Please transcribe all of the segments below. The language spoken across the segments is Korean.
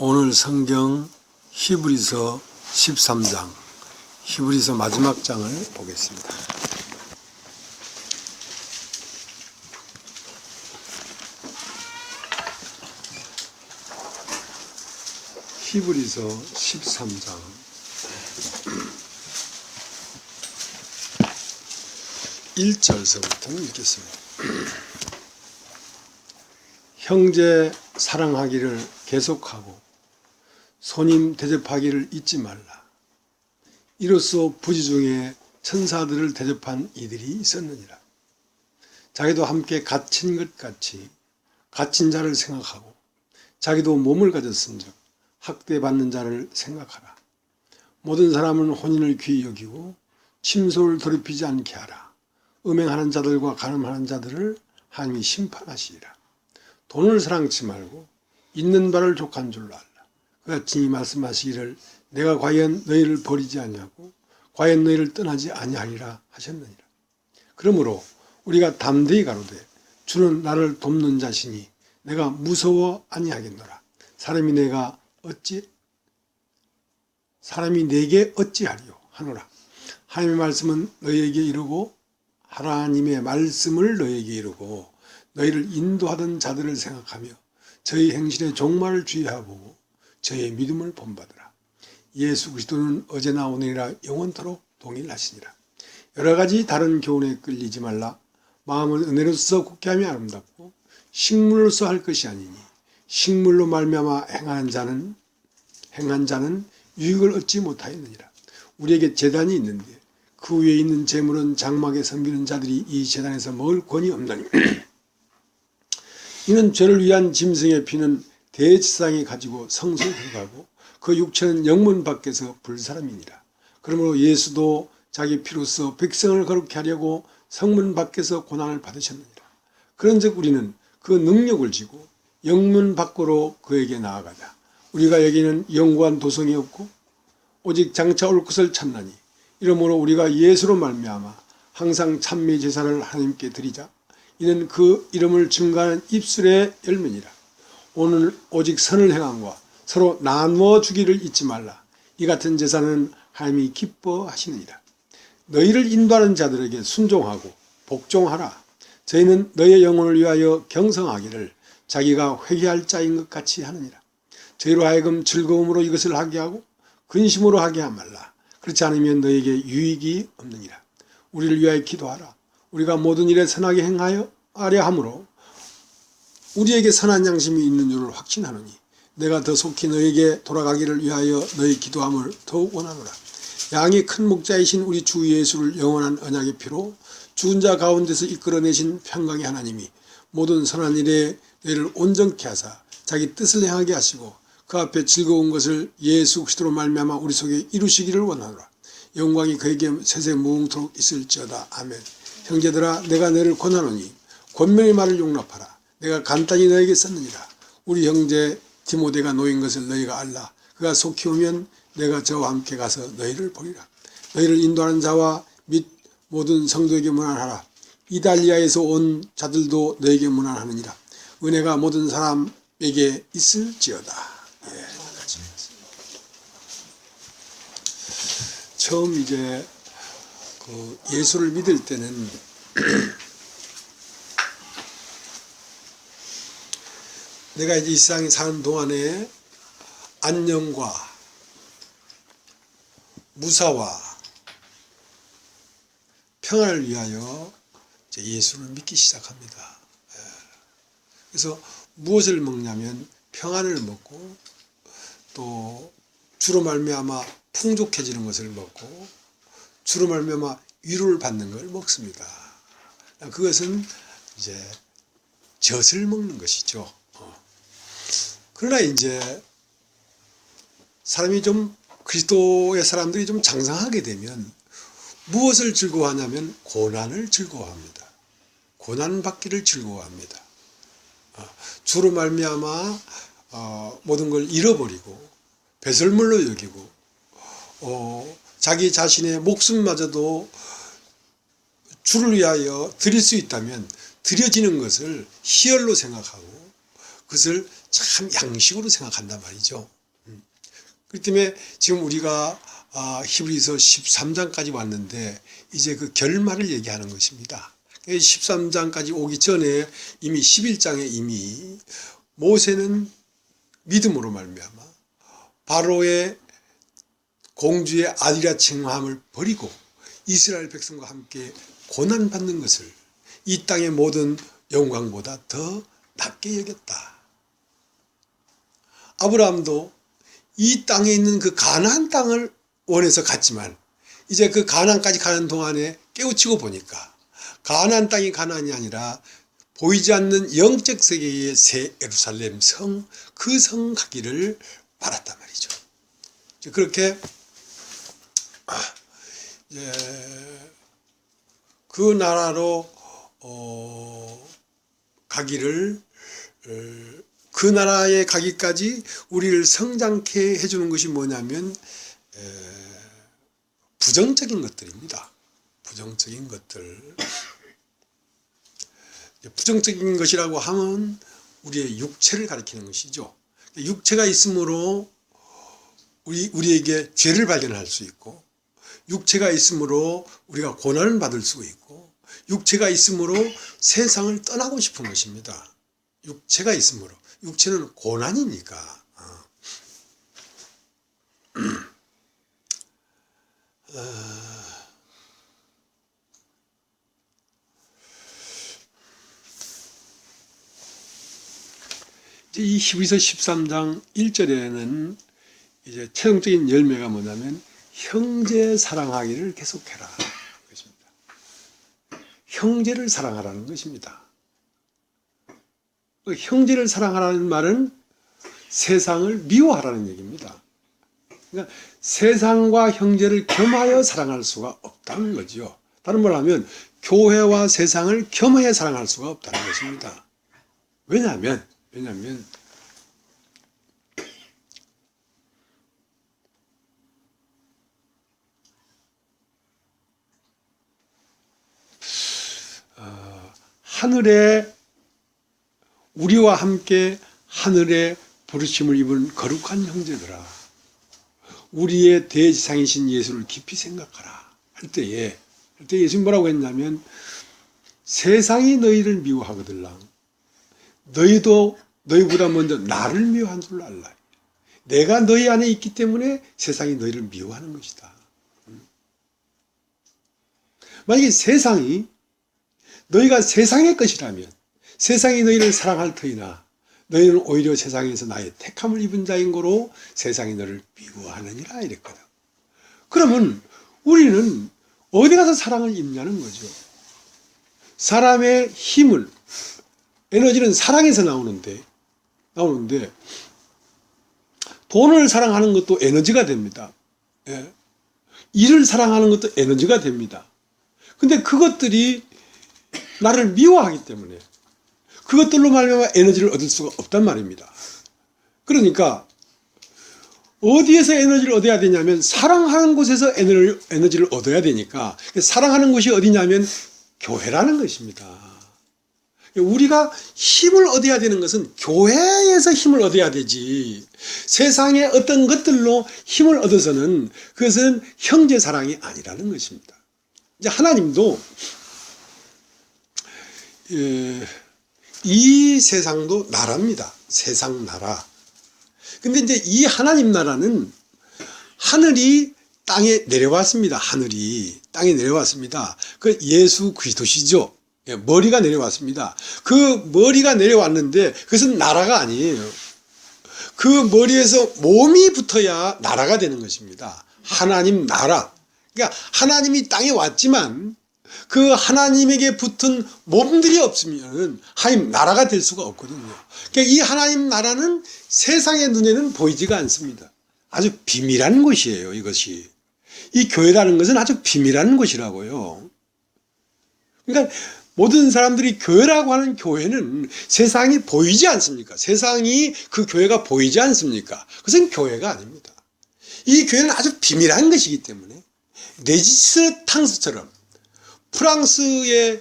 오늘 성경 히브리서 13장, 히브리서 마지막 장을 보겠습니다. 히브리서 13장 1절서부터 읽겠습니다. 형제 사랑하기를 계속하고 손님 대접하기를 잊지 말라. 이로써 부지 중에 천사들을 대접한 이들이 있었느니라. 자기도 함께 갇힌 것 같이 갇힌 자를 생각하고 자기도 몸을 가졌은즉 학대받는 자를 생각하라. 모든 사람은 혼인을 귀히 여기고 침소를 더럽히지 않게 하라. 음행하는 자들과 간음하는 자들을 하나님이 심판하시리라. 돈을 사랑치 말고 있는 바를 족한 줄로 알라. 그가 친히 말씀하시기를 내가 과연 너희를 버리지 아니하고 과연 너희를 떠나지 아니하리라 하셨느니라. 그러므로 우리가 담대히 가로되 주는 나를 돕는 자시니 내가 무서워 아니하겠노라. 사람이 내게 어찌하리요 하노라. 하나님의 말씀은 너희에게 이르고 하나님의 말씀을 너희에게 이르고 너희를 인도하던 자들을 생각하며 저희 행실의 종말을 주의하고 저희의 믿음을 본받으라. 예수 그리스도는 어제나 오늘이라 영원토록 동일하시니라. 여러 가지 다른 교훈에 끌리지 말라. 마음은 은혜로서 굳게하며 아름답고 식물로서 할 것이 아니니 식물로 말미암아 행한 자는 유익을 얻지 못하였느니라. 우리에게 제단이 있는데 그 위에 있는 제물은 장막에 섬기는 자들이 이 제단에서 먹을 권이 없나니 이는 죄를 위한 짐승의 피는 대제사장이 가지고 성소에 들어가고 그 육체는 영문 밖에서 불사람이니라. 그러므로 예수도 자기 피로써 백성을 거룩케 하려고 성문 밖에서 고난을 받으셨느니라. 그런즉 우리는 그 능력을 지고 영문 밖으로 그에게 나아가자. 우리가 여기는 영구한 도성이 없고 오직 장차 올 것을 찾나니 이러므로 우리가 예수로 말미암아 항상 찬미 제사를 하나님께 드리자. 이는 그 이름을 증거하는 입술의 열매니라. 오늘 오직 선을 행함과 서로 나누어 주기를 잊지 말라. 이 같은 제사는 하나님이 기뻐하시느니라. 너희를 인도하는 자들에게 순종하고 복종하라. 저희는 너희의 영혼을 위하여 경성하기를 자기가 회개할 자인 것 같이 하느니라. 저희로 하여금 즐거움으로 이것을 하게 하고 근심으로 하게 하지 말라. 그렇지 않으면 너희에게 유익이 없느니라. 우리를 위하여 기도하라. 우리가 모든 일에 선하게 행하여 하려 함으로 우리에게 선한 양심이 있는 줄을 확신하노니 내가 더 속히 너희에게 돌아가기를 위하여 너희 기도함을 더욱 원하노라. 양이 큰 목자이신 우리 주 예수를 영원한 언약의 피로 죽은 자 가운데서 이끌어내신 평강의 하나님이 모든 선한 일에 너희를 온전케 하사 자기 뜻을 행하게 하시고 그 앞에 즐거운 것을 예수 그리스도로 말미암아 우리 속에 이루시기를 원하노라. 영광이 그에게 세세 무궁토록 있을지어다. 아멘. 형제들아 내가 너희를 권하노니 권면의 말을 용납하라. 내가 간단히 너에게 썼느니라. 우리 형제 디모데가 놓인 것을 너희가 알라. 그가 속히 오면 내가 저와 함께 가서 너희를 보리라. 너희를 인도하는 자와 및 모든 성도에게 문안하라. 이달리아에서 온 자들도 너에게 문안하느니라. 은혜가 모든 사람에게 있을지어다. 처음 이제 예수를 믿을 때는 내가 이제 이 세상에 사는 동안에 안녕과 무사와 평안을 위하여 이제 예수를 믿기 시작합니다. 그래서 무엇을 먹냐면 평안을 먹고 또 주로 말미암아 풍족해지는 것을 먹고 주로 말미암아 위로를 받는 걸 먹습니다. 그것은 이제 젖을 먹는 것이죠. 그러나 이제 사람이 좀 그리스도의 사람들이 좀 장성하게 되면 무엇을 즐거워하냐면 고난을 즐거워합니다. 고난 받기를 즐거워합니다. 주로 말미암아 모든 걸 잃어버리고 배설물로 여기고 자기 자신의 목숨마저도 주를 위하여 드릴 수 있다면 드려지는 것을 희열로 생각하고 그것을 참 양식으로 생각한단 말이죠. 그렇기 때문에 지금 우리가 히브리서 13장까지 왔는데 이제 그 결말을 얘기하는 것입니다. 13장까지 오기 전에 이미 11장에 이미 모세는 믿음으로 말미암아 바로의 공주의 아들이라 칭함을 버리고 이스라엘 백성과 함께 고난받는 것을 이 땅의 모든 영광보다 더 낮게 여겼다. 아브라함도 이 땅에 있는 그 가나안 땅을 원해서 갔지만 이제 그 가나안까지 가는 동안에 깨우치고 보니까 가나안 땅이 가나안이 아니라 보이지 않는 영적 세계의 새 예루살렘 성, 그 성 가기를 바랐단 말이죠. 그렇게 그 나라로 가기를 그 나라에 가기까지 우리를 성장케 해주는 것이 뭐냐면 부정적인 것들입니다. 부정적인 것들. 부정적인 것이라고 하면 우리의 육체를 가리키는 것이죠. 육체가 있으므로 우리에게 죄를 발견할 수 있고, 육체가 있으므로 우리가 고난을 받을 수 있고, 육체가 있으므로 세상을 떠나고 싶은 것입니다. 육체가 있으므로. 육체는 고난이니까. 이 히브리서 13장 1절에는 이제 최종적인 열매가 뭐냐면 형제 사랑하기를 계속해라. 것입니다. 형제를 사랑하라는 것입니다. 형제를 사랑하라는 말은 세상을 미워하라는 얘기입니다. 그러니까 세상과 형제를 겸하여 사랑할 수가 없다는 거죠. 다른 말로 하면 교회와 세상을 겸하여 사랑할 수가 없다는 것입니다. 왜냐하면 하늘에 우리와 함께 하늘의 부르심을 입은 거룩한 형제들아, 우리의 대지상이신 예수를 깊이 생각하라 할 때에 예수님 뭐라고 했냐면 세상이 너희를 미워하거들랑 너희도 너희보다 먼저 나를 미워한 줄 알라. 내가 너희 안에 있기 때문에 세상이 너희를 미워하는 것이다. 만약에 세상이 너희가 세상의 것이라면 세상이 너희를 사랑할 터이나 너희는 오히려 세상에서 나의 택함을 입은 자인 거로 세상이 너를 미워하느니라 이랬거든. 그러면 우리는 어디 가서 사랑을 입냐는 거죠. 사람의 힘을, 에너지는 사랑에서 나오는데 돈을 사랑하는 것도 에너지가 됩니다. 예. 일을 사랑하는 것도 에너지가 됩니다. 근데 그것들이 나를 미워하기 때문에 그것들로 말미암아 에너지를 얻을 수가 없단 말입니다. 그러니까 어디에서 에너지를 얻어야 되냐면 사랑하는 곳에서 에너지를 얻어야 되니까 사랑하는 곳이 어디냐면 교회라는 것입니다. 우리가 힘을 얻어야 되는 것은 교회에서 힘을 얻어야 되지, 세상의 어떤 것들로 힘을 얻어서는 그것은 형제 사랑이 아니라는 것입니다. 이제 하나님도 이 세상도 나라입니다. 세상 나라. 근데 이제 이 하나님 나라는 하늘이 땅에 내려왔습니다. 하늘이 땅에 내려왔습니다. 그 예수 그리스도시죠. 머리가 내려왔습니다. 그 머리가 내려왔는데 그것은 나라가 아니에요. 그 머리에서 몸이 붙어야 나라가 되는 것입니다. 하나님 나라. 그러니까 하나님이 땅에 왔지만 그 하나님에게 붙은 몸들이 없으면 하나님 나라가 될 수가 없거든요. 그러니까 이 하나님 나라는 세상의 눈에는 보이지가 않습니다. 아주 비밀한 곳이에요. 이것이. 이 교회라는 것은 아주 비밀한 곳이라고요. 그러니까 모든 사람들이 교회라고 하는 교회는 세상이 보이지 않습니까? 세상이 그 교회가 보이지 않습니까? 그것은 교회가 아닙니다. 이 교회는 아주 비밀한 것이기 때문에 레지스탕스처럼 프랑스의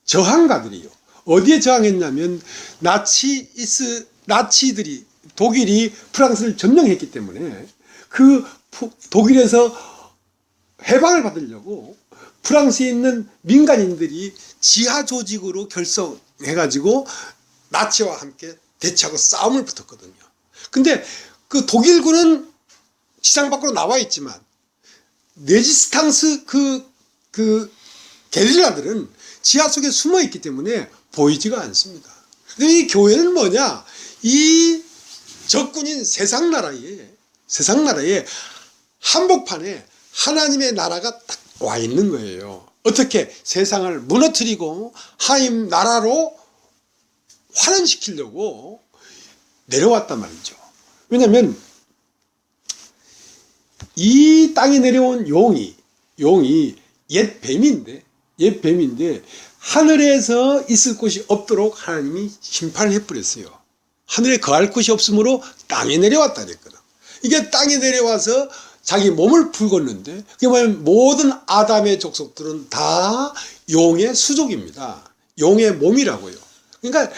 저항가들이요, 어디에 저항했냐면 나치들이 독일이 프랑스를 점령했기 때문에 그 독일에서 해방을 받으려고 프랑스에 있는 민간인들이 지하 조직으로 결성해가지고 나치와 함께 대치하고 싸움을 붙었거든요. 근데 그 독일군은 시장 밖으로 나와 있지만 레지스탕스 그 게릴라들은 지하 속에 숨어 있기 때문에 보이지가 않습니다. 근데 이 교회는 뭐냐? 이 적군인 세상 나라에 한복판에 하나님의 나라가 딱 와 있는 거예요. 어떻게 세상을 무너뜨리고 하나님 나라로 환원시키려고 내려왔단 말이죠. 왜냐하면 이 땅에 내려온 용이 옛 뱀인데 하늘에서 있을 곳이 없도록 하나님이 심판을 해버렸어요. 하늘에 거할 곳이 없으므로 땅에 내려왔다 그랬거든. 이게 땅에 내려와서 자기 몸을 풀었는데 그게 뭐냐면 모든 아담의 족속들은 다 용의 수족입니다. 용의 몸이라고요. 그러니까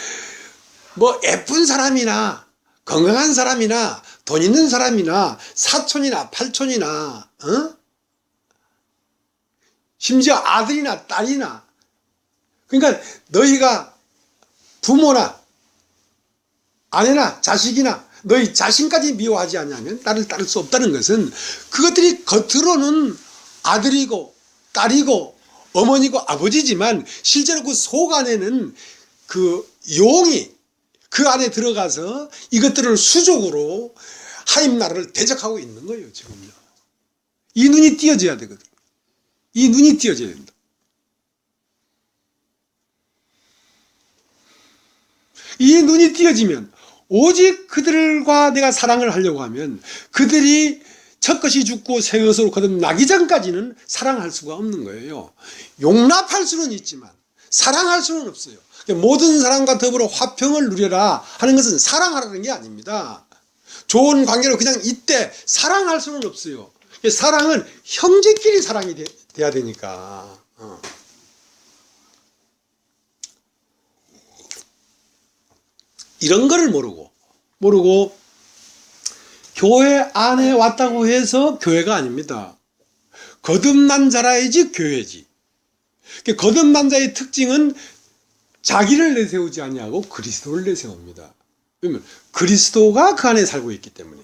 뭐 예쁜 사람이나 건강한 사람이나 돈 있는 사람이나 사촌이나 팔촌이나 심지어 아들이나 딸이나 그러니까 너희가 부모나 아내나 자식이나 너희 자신까지 미워하지 않냐면 나를 따를 수 없다는 것은 그것들이 겉으로는 아들이고 딸이고 어머니고 아버지지만 실제로 그 속 안에는 그 용이 그 안에 들어가서 이것들을 수족으로 하나님 나라를 대적하고 있는 거예요. 지금요. 이 눈이 띄어져야 되거든. 이 눈이 띄어져야 된다. 이 눈이 띄어지면 오직 그들과 내가 사랑을 하려고 하면 그들이 첫 것이 죽고 새 것으로 거듭나기 전까지는 사랑할 수가 없는 거예요. 용납할 수는 있지만 사랑할 수는 없어요. 모든 사람과 더불어 화평을 누려라 하는 것은 사랑하라는 게 아닙니다. 좋은 관계로 그냥 이때 사랑할 수는 없어요. 사랑은 형제끼리 사랑이 돼야 되니까. 이런 거를 모르고 교회 안에 왔다고 해서 교회가 아닙니다. 거듭난 자라야지 교회지. 거듭난 자의 특징은 자기를 내세우지 아니하고 그리스도를 내세웁니다. 왜냐면 그리스도가 그 안에 살고 있기 때문에.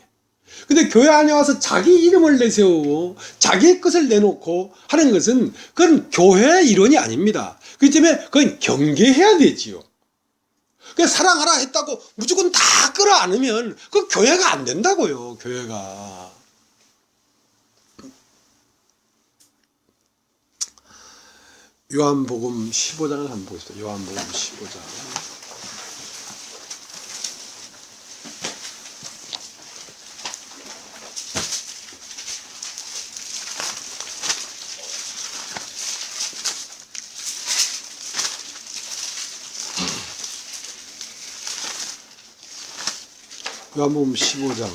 근데 교회 안에 와서 자기 이름을 내세우고 자기의 것을 내놓고 하는 것은 그건 교회의 일원이 아닙니다. 그렇기 때문에 그건 경계해야 되지요. 사랑하라 했다고 무조건 다 끌어안으면 그 교회가 안 된다고요. 교회가. 요한복음 15장을 한번 보겠습니다. 요한복음 15장. 요한복음 15장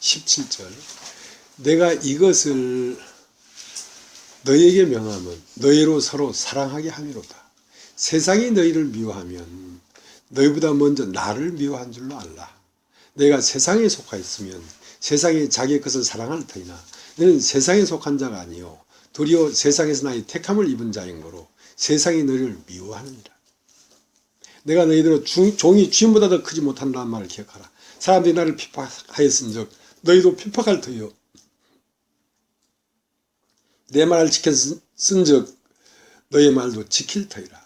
17절. 내가 이것을 너희에게 명하면 너희로 서로 사랑하게 함이로다. 세상이 너희를 미워하면 너희보다 먼저 나를 미워한 줄로 알라. 내가 세상에 속하였으면 세상이 자기의 것을 사랑할 터이나 너는 세상에 속한 자가 아니요 도리어 세상에서 나의 택함을 입은 자인 거로 세상이 너희를 미워하느니라. 내가 너희들로 종이 주인보다 더 크지 못한다는 말을 기억하라. 사람들이 나를 핍박하였은즉 너희도 핍박할 터이요 내 말을 지켰은즉 너희 말도 지킬 터이라.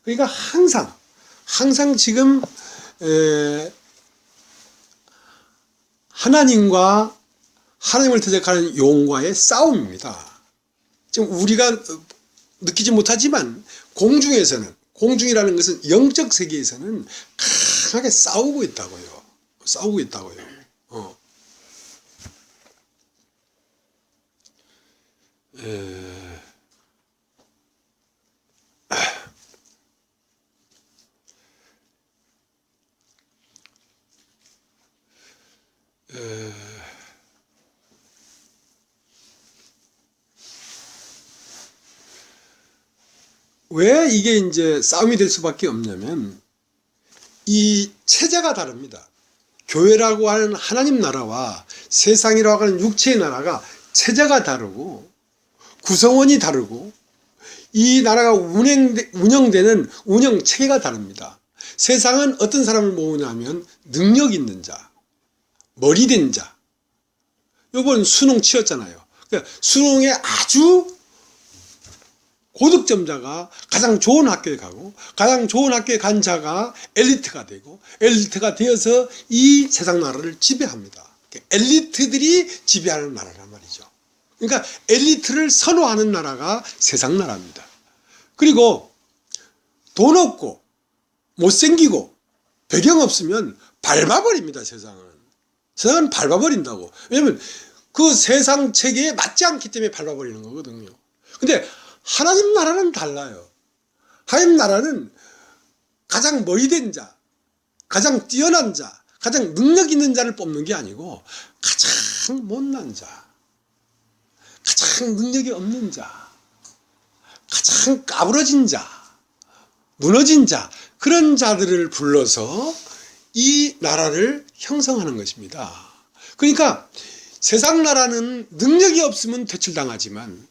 그러니까 항상 지금 하나님과 하나님을 대적하는 용과의 싸움입니다. 지금 우리가 느끼지 못하지만 공중이라는 것은 영적 세계에서는 강하게 싸우고 있다고요. 왜 이게 이제 싸움이 될 수밖에 없냐면 이 체제가 다릅니다. 교회라고 하는 하나님 나라와 세상이라고 하는 육체의 나라가 체제가 다르고 구성원이 다르고 이 나라가 운영되는 운영 체계가 다릅니다. 세상은 어떤 사람을 모으냐면 능력 있는 자, 머리 된 자. 이번 수능 치렀잖아요. 그러니까 수능에 아주 고득점자가 가장 좋은 학교에 가고 가장 좋은 학교에 간 자가 엘리트가 되고 엘리트가 되어서 이 세상 나라를 지배합니다. 엘리트들이 지배하는 나라란 말이죠. 그러니까 엘리트를 선호하는 나라가 세상 나라입니다. 그리고 돈 없고 못생기고 배경 없으면 밟아버립니다. 세상은 밟아버린다고. 왜냐면 그 세상 체계에 맞지 않기 때문에 밟아버리는 거거든요. 근데 하나님 나라는 달라요. 하나님 나라는 가장 머리 된 자, 가장 뛰어난 자, 가장 능력 있는 자를 뽑는 게 아니고 가장 못난 자, 가장 능력이 없는 자, 가장 까부러진 자, 무너진 자, 그런 자들을 불러서 이 나라를 형성하는 것입니다. 그러니까 세상 나라는 능력이 없으면 퇴출당하지만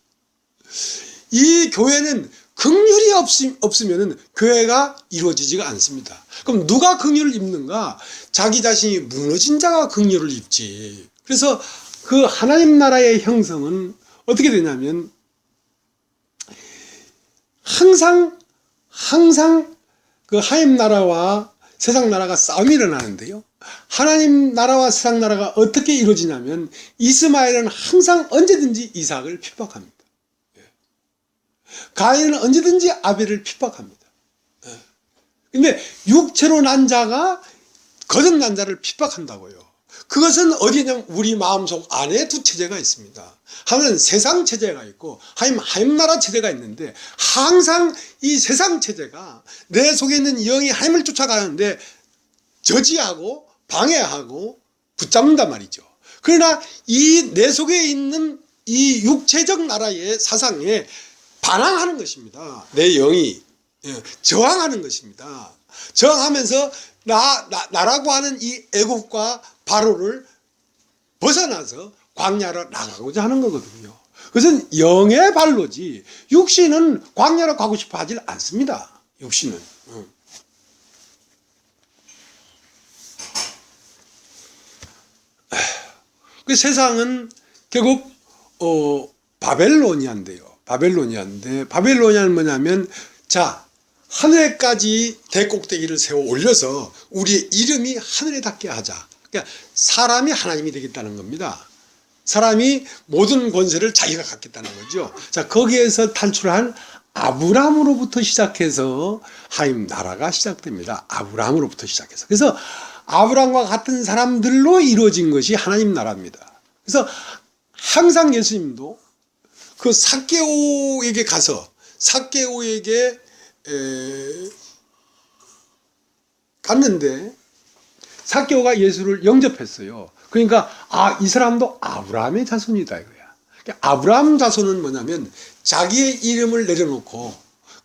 이 교회는 긍휼이 없으면 교회가 이루어지지가 않습니다. 그럼 누가 긍휼을 입는가? 자기 자신이 무너진 자가 긍휼을 입지. 그래서 그 하나님 나라의 형성은 어떻게 되냐면 항상 그 하나님 나라와 세상 나라가 싸움이 일어나는데요. 하나님 나라와 세상 나라가 어떻게 이루어지냐면 이스마엘은 항상 언제든지 이삭을 핍박합니다. 가인은 언제든지 아벨을 핍박합니다. 근데 육체로 난 자가 거듭난 자를 핍박한다고요. 그것은 어디냐면 우리 마음속 안에 두 체제가 있습니다. 하나는 세상 체제가 있고 하나님 나라 체제가 있는데 항상 이 세상 체제가 내 속에 있는 영이 하나님을 쫓아가는데 저지하고 방해하고 붙잡는단 말이죠. 그러나 이 내 속에 있는 이 육체적 나라의 사상에 반항하는 것입니다. 내 영이 저항하는 것입니다. 저항하면서 나라고 하는 이 애국과 바로를 벗어나서 광야로 나가고자 하는 거거든요. 그것은 영의 발로지 육신은 광야로 가고 싶어 하질 않습니다. 육신은. 그 세상은 결국 바벨로니아인데요. 바벨로니아는 뭐냐면 자 하늘에까지 대꼭대기를 세워 올려서 우리의 이름이 하늘에 닿게 하자. 그러니까 사람이 하나님이 되겠다는 겁니다. 사람이 모든 권세를 자기가 갖겠다는 거죠. 자 거기에서 탈출한 아브라함으로부터 시작해서 하나님 나라가 시작됩니다. 아브라함으로부터 시작해서. 그래서 아브라함과 같은 사람들로 이루어진 것이 하나님 나라입니다. 그래서 항상 예수님도 그 삭개오에게 가서 삭개오에게 갔는데 삭개오가 예수를 영접했어요. 그러니까 이 사람도 아브라함의 자손이다 이거야. 그러니까 아브라함 자손은 뭐냐면 자기의 이름을 내려놓고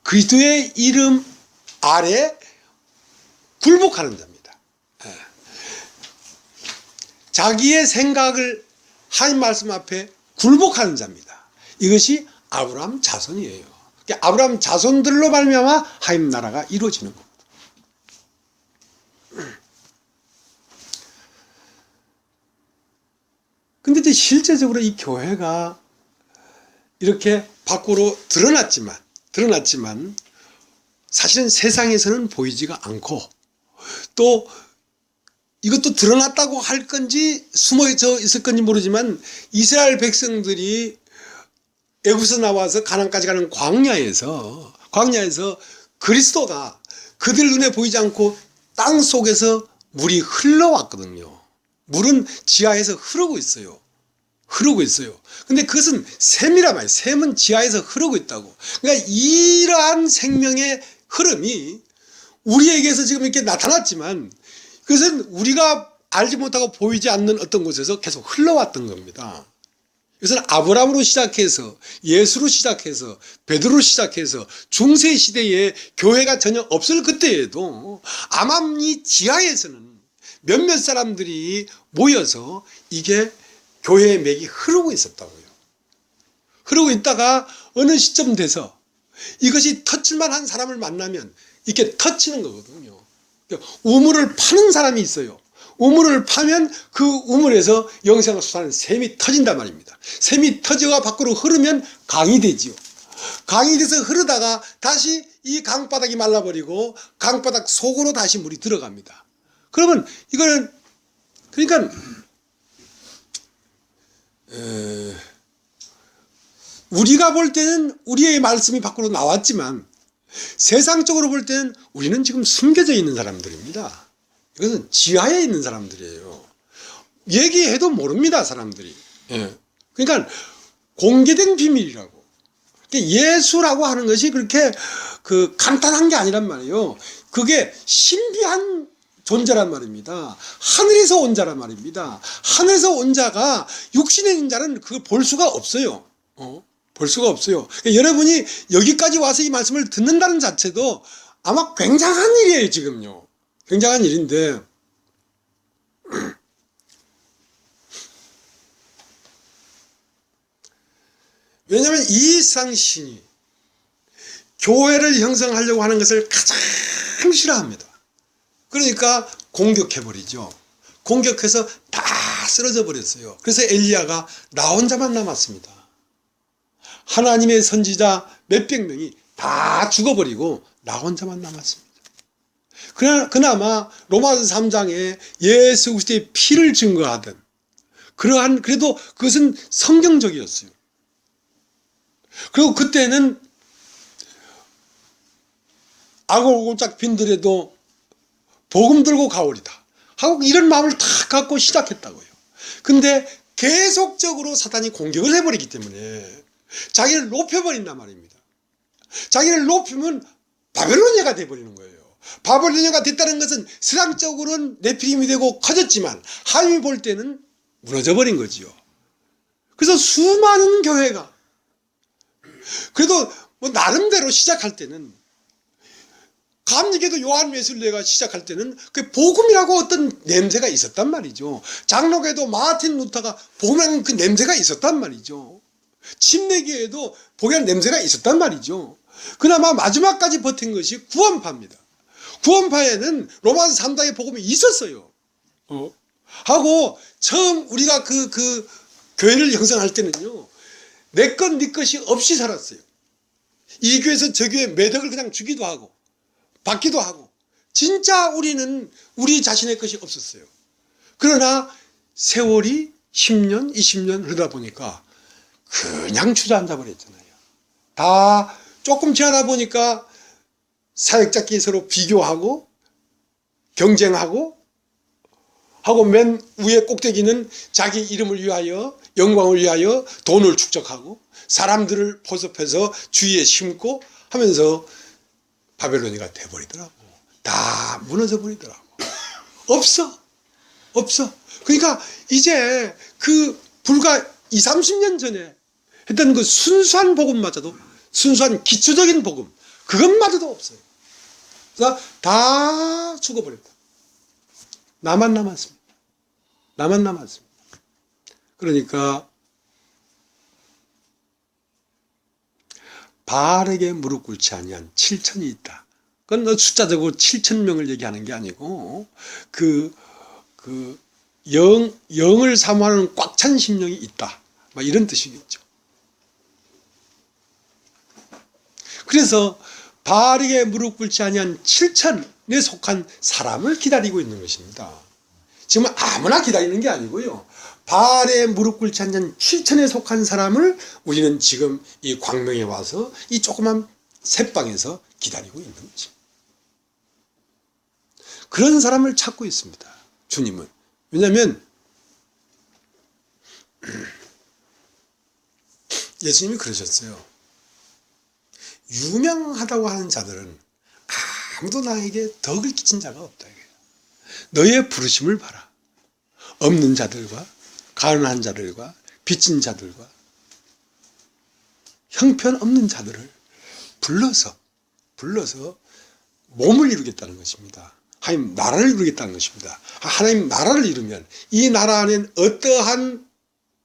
그리스도의 이름 아래 굴복하는 자입니다. 자기의 생각을 하나님 말씀 앞에 굴복하는 자입니다. 이것이 아브라함 자손이에요. 그러니까 아브라함 자손들로 말미암아 하나님 나라가 이루어지는 겁니다. 근데 이제 실제적으로 이 교회가 이렇게 밖으로 드러났지만 사실은 세상에서는 보이지가 않고 또 이것도 드러났다고 할 건지 숨어져 있을 건지 모르지만 이스라엘 백성들이 애굽에서 나와서 가나안까지 가는 광야에서 그리스도가 그들 눈에 보이지 않고 땅 속에서 물이 흘러왔거든요. 물은 지하에서 흐르고 있어요. 근데 그것은 샘이란 말이에요. 샘은 지하에서 흐르고 있다고. 그러니까 이러한 생명의 흐름이 우리에게서 지금 이렇게 나타났지만 그것은 우리가 알지 못하고 보이지 않는 어떤 곳에서 계속 흘러왔던 겁니다. 이것은 아브라함으로 시작해서 예수로 시작해서 베드로로 시작해서 중세 시대에 교회가 전혀 없을 그때에도 암암리 지하에서는 몇몇 사람들이 모여서 이게 교회의 맥이 흐르고 있었다고요. 흐르고 있다가 어느 시점 돼서 이것이 터질만 한 사람을 만나면 이렇게 터치는 거거든요. 우물을 파는 사람이 있어요. 우물을 파면 그 우물에서 영생을 솟아내는 샘이 터진단 말입니다. 샘이 터져가 밖으로 흐르면 강이 되지요. 강이 돼서 흐르다가 다시 이 강바닥이 말라버리고 강바닥 속으로 다시 물이 들어갑니다. 그러면 이거는 그러니까 우리가 볼 때는 우리의 말씀이 밖으로 나왔지만 세상적으로 볼 때는 우리는 지금 숨겨져 있는 사람들입니다. 이것은 지하에 있는 사람들이에요. 얘기해도 모릅니다, 사람들이. 그러니까 공개된 비밀이라고. 예수라고 하는 것이 그렇게 간단한 게 아니란 말이에요. 그게 신비한 존재란 말입니다. 하늘에서 온 자란 말입니다. 하늘에서 온 자가 육신에 있는 자는 그걸 볼 수가 없어요. 볼 수가 없어요. 그러니까 여러분이 여기까지 와서 이 말씀을 듣는다는 자체도 아마 굉장한 일이에요, 지금요. 굉장한 일인데, 왜냐하면 이상신이 교회를 형성하려고 하는 것을 가장 싫어합니다. 그러니까 공격해버리죠. 공격해서 다 쓰러져 버렸어요. 그래서 엘리야가 나 혼자만 남았습니다. 하나님의 선지자 몇백 명이 다 죽어버리고 나 혼자만 남았습니다. 그나마 로마서 3장에 예수 그리스도의 피를 증거하던 그러한, 그래도 그것은 성경적이었어요. 그리고 그때는 아골골짝 빈들에도 복음 들고 가오리다 하고 이런 마음을 다 갖고 시작했다고요. 근데 계속적으로 사탄이 공격을 해버리기 때문에 자기를 높여버린단 말입니다. 자기를 높이면 바벨로니아가 돼버리는 거예요. 바벨로니아가 됐다는 것은 세상적으로는 네피림이 되고 커졌지만 하나님이 볼 때는 무너져버린 거지요. 그래서 수많은 교회가 그래도 뭐 나름대로 시작할 때는 감리교도 요한 웨슬레가 시작할 때는 그 복음이라고 어떤 냄새가 있었단 말이죠. 장로교도 마틴 루터가 복음이라는 그 냄새가 있었단 말이죠. 침례교에도 복음이라는 냄새가 있었단 말이죠. 그나마 마지막까지 버틴 것이 구원파입니다. 구원파에는 로마서 3장의 복음이 있었어요. 하고 처음 우리가 그 교회를 형성할 때는요, 내 것 네 것이 없이 살았어요. 이 교회에서 저 교회 매덕을 그냥 주기도 하고 받기도 하고 진짜 우리는 우리 자신의 것이 없었어요. 그러나 세월이 10년 20년 흐르다 보니까 그냥 주저앉아 버렸잖아요. 다 조금 지나다 보니까 사역자끼리 서로 비교하고 경쟁하고 하고 맨 위에 꼭대기는 자기 이름을 위하여 영광을 위하여 돈을 축적하고 사람들을 포섭해서 주위에 심고 하면서 바벨로니가 돼버리더라고. 다 무너져 버리더라고. 없어. 그러니까 이제 그 불과 20, 30년 전에 했던 그 순수한 복음마저도, 순수한 기초적인 복음, 그것마저도 없어요. 그래서 다 죽어버렸다. 나만 남았습니다. 그러니까 바알에게 무릎 꿇지 아니한 7천이 있다. 그건 숫자적으로 7,000명을 얘기하는 게 아니고 영을 사모하는 꽉 찬 심령이 있다. 막 이런 뜻이겠죠. 그래서 바알에게 무릎 꿇지 아니한 7천에 속한 사람을 기다리고 있는 것입니다. 지금 아무나 기다리는 게 아니고요. 바알에 무릎 꿇지 않는 7천에 속한 사람을 우리는 지금 이 광명에 와서 이 조그만 셋방에서 기다리고 있는 거죠. 그런 사람을 찾고 있습니다. 주님은. 왜냐하면 예수님이 그러셨어요. 유명하다고 하는 자들은 아무도 나에게 덕을 끼친 자가 없다. 너의 부르심을 봐라. 없는 자들과 가난한 자들과 빚진 자들과 형편없는 자들을 불러서 몸을 이루겠다는 것입니다. 하나님 나라를 이루겠다는 것입니다. 하나님 나라를 이루면 이 나라 안엔 어떠한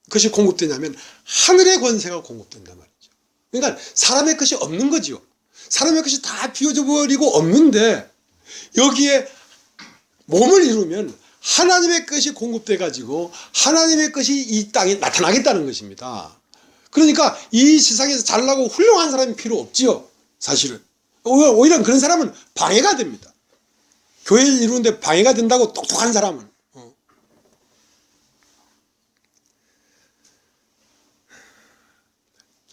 것이 공급되냐면 하늘의 권세가 공급된단 말이죠. 그러니까 사람의 것이 없는 거죠. 사람의 것이 다 비워져 버리고 없는데 여기에 몸을 이루면 하나님의 것이 공급돼 가지고 하나님의 것이 이 땅에 나타나겠다는 것입니다. 그러니까 이 세상에서 잘나고 훌륭한 사람이 필요 없지요. 사실은 오히려 그런 사람은 방해가 됩니다. 교회를 이루는데 방해가 된다고 똑똑한 사람은.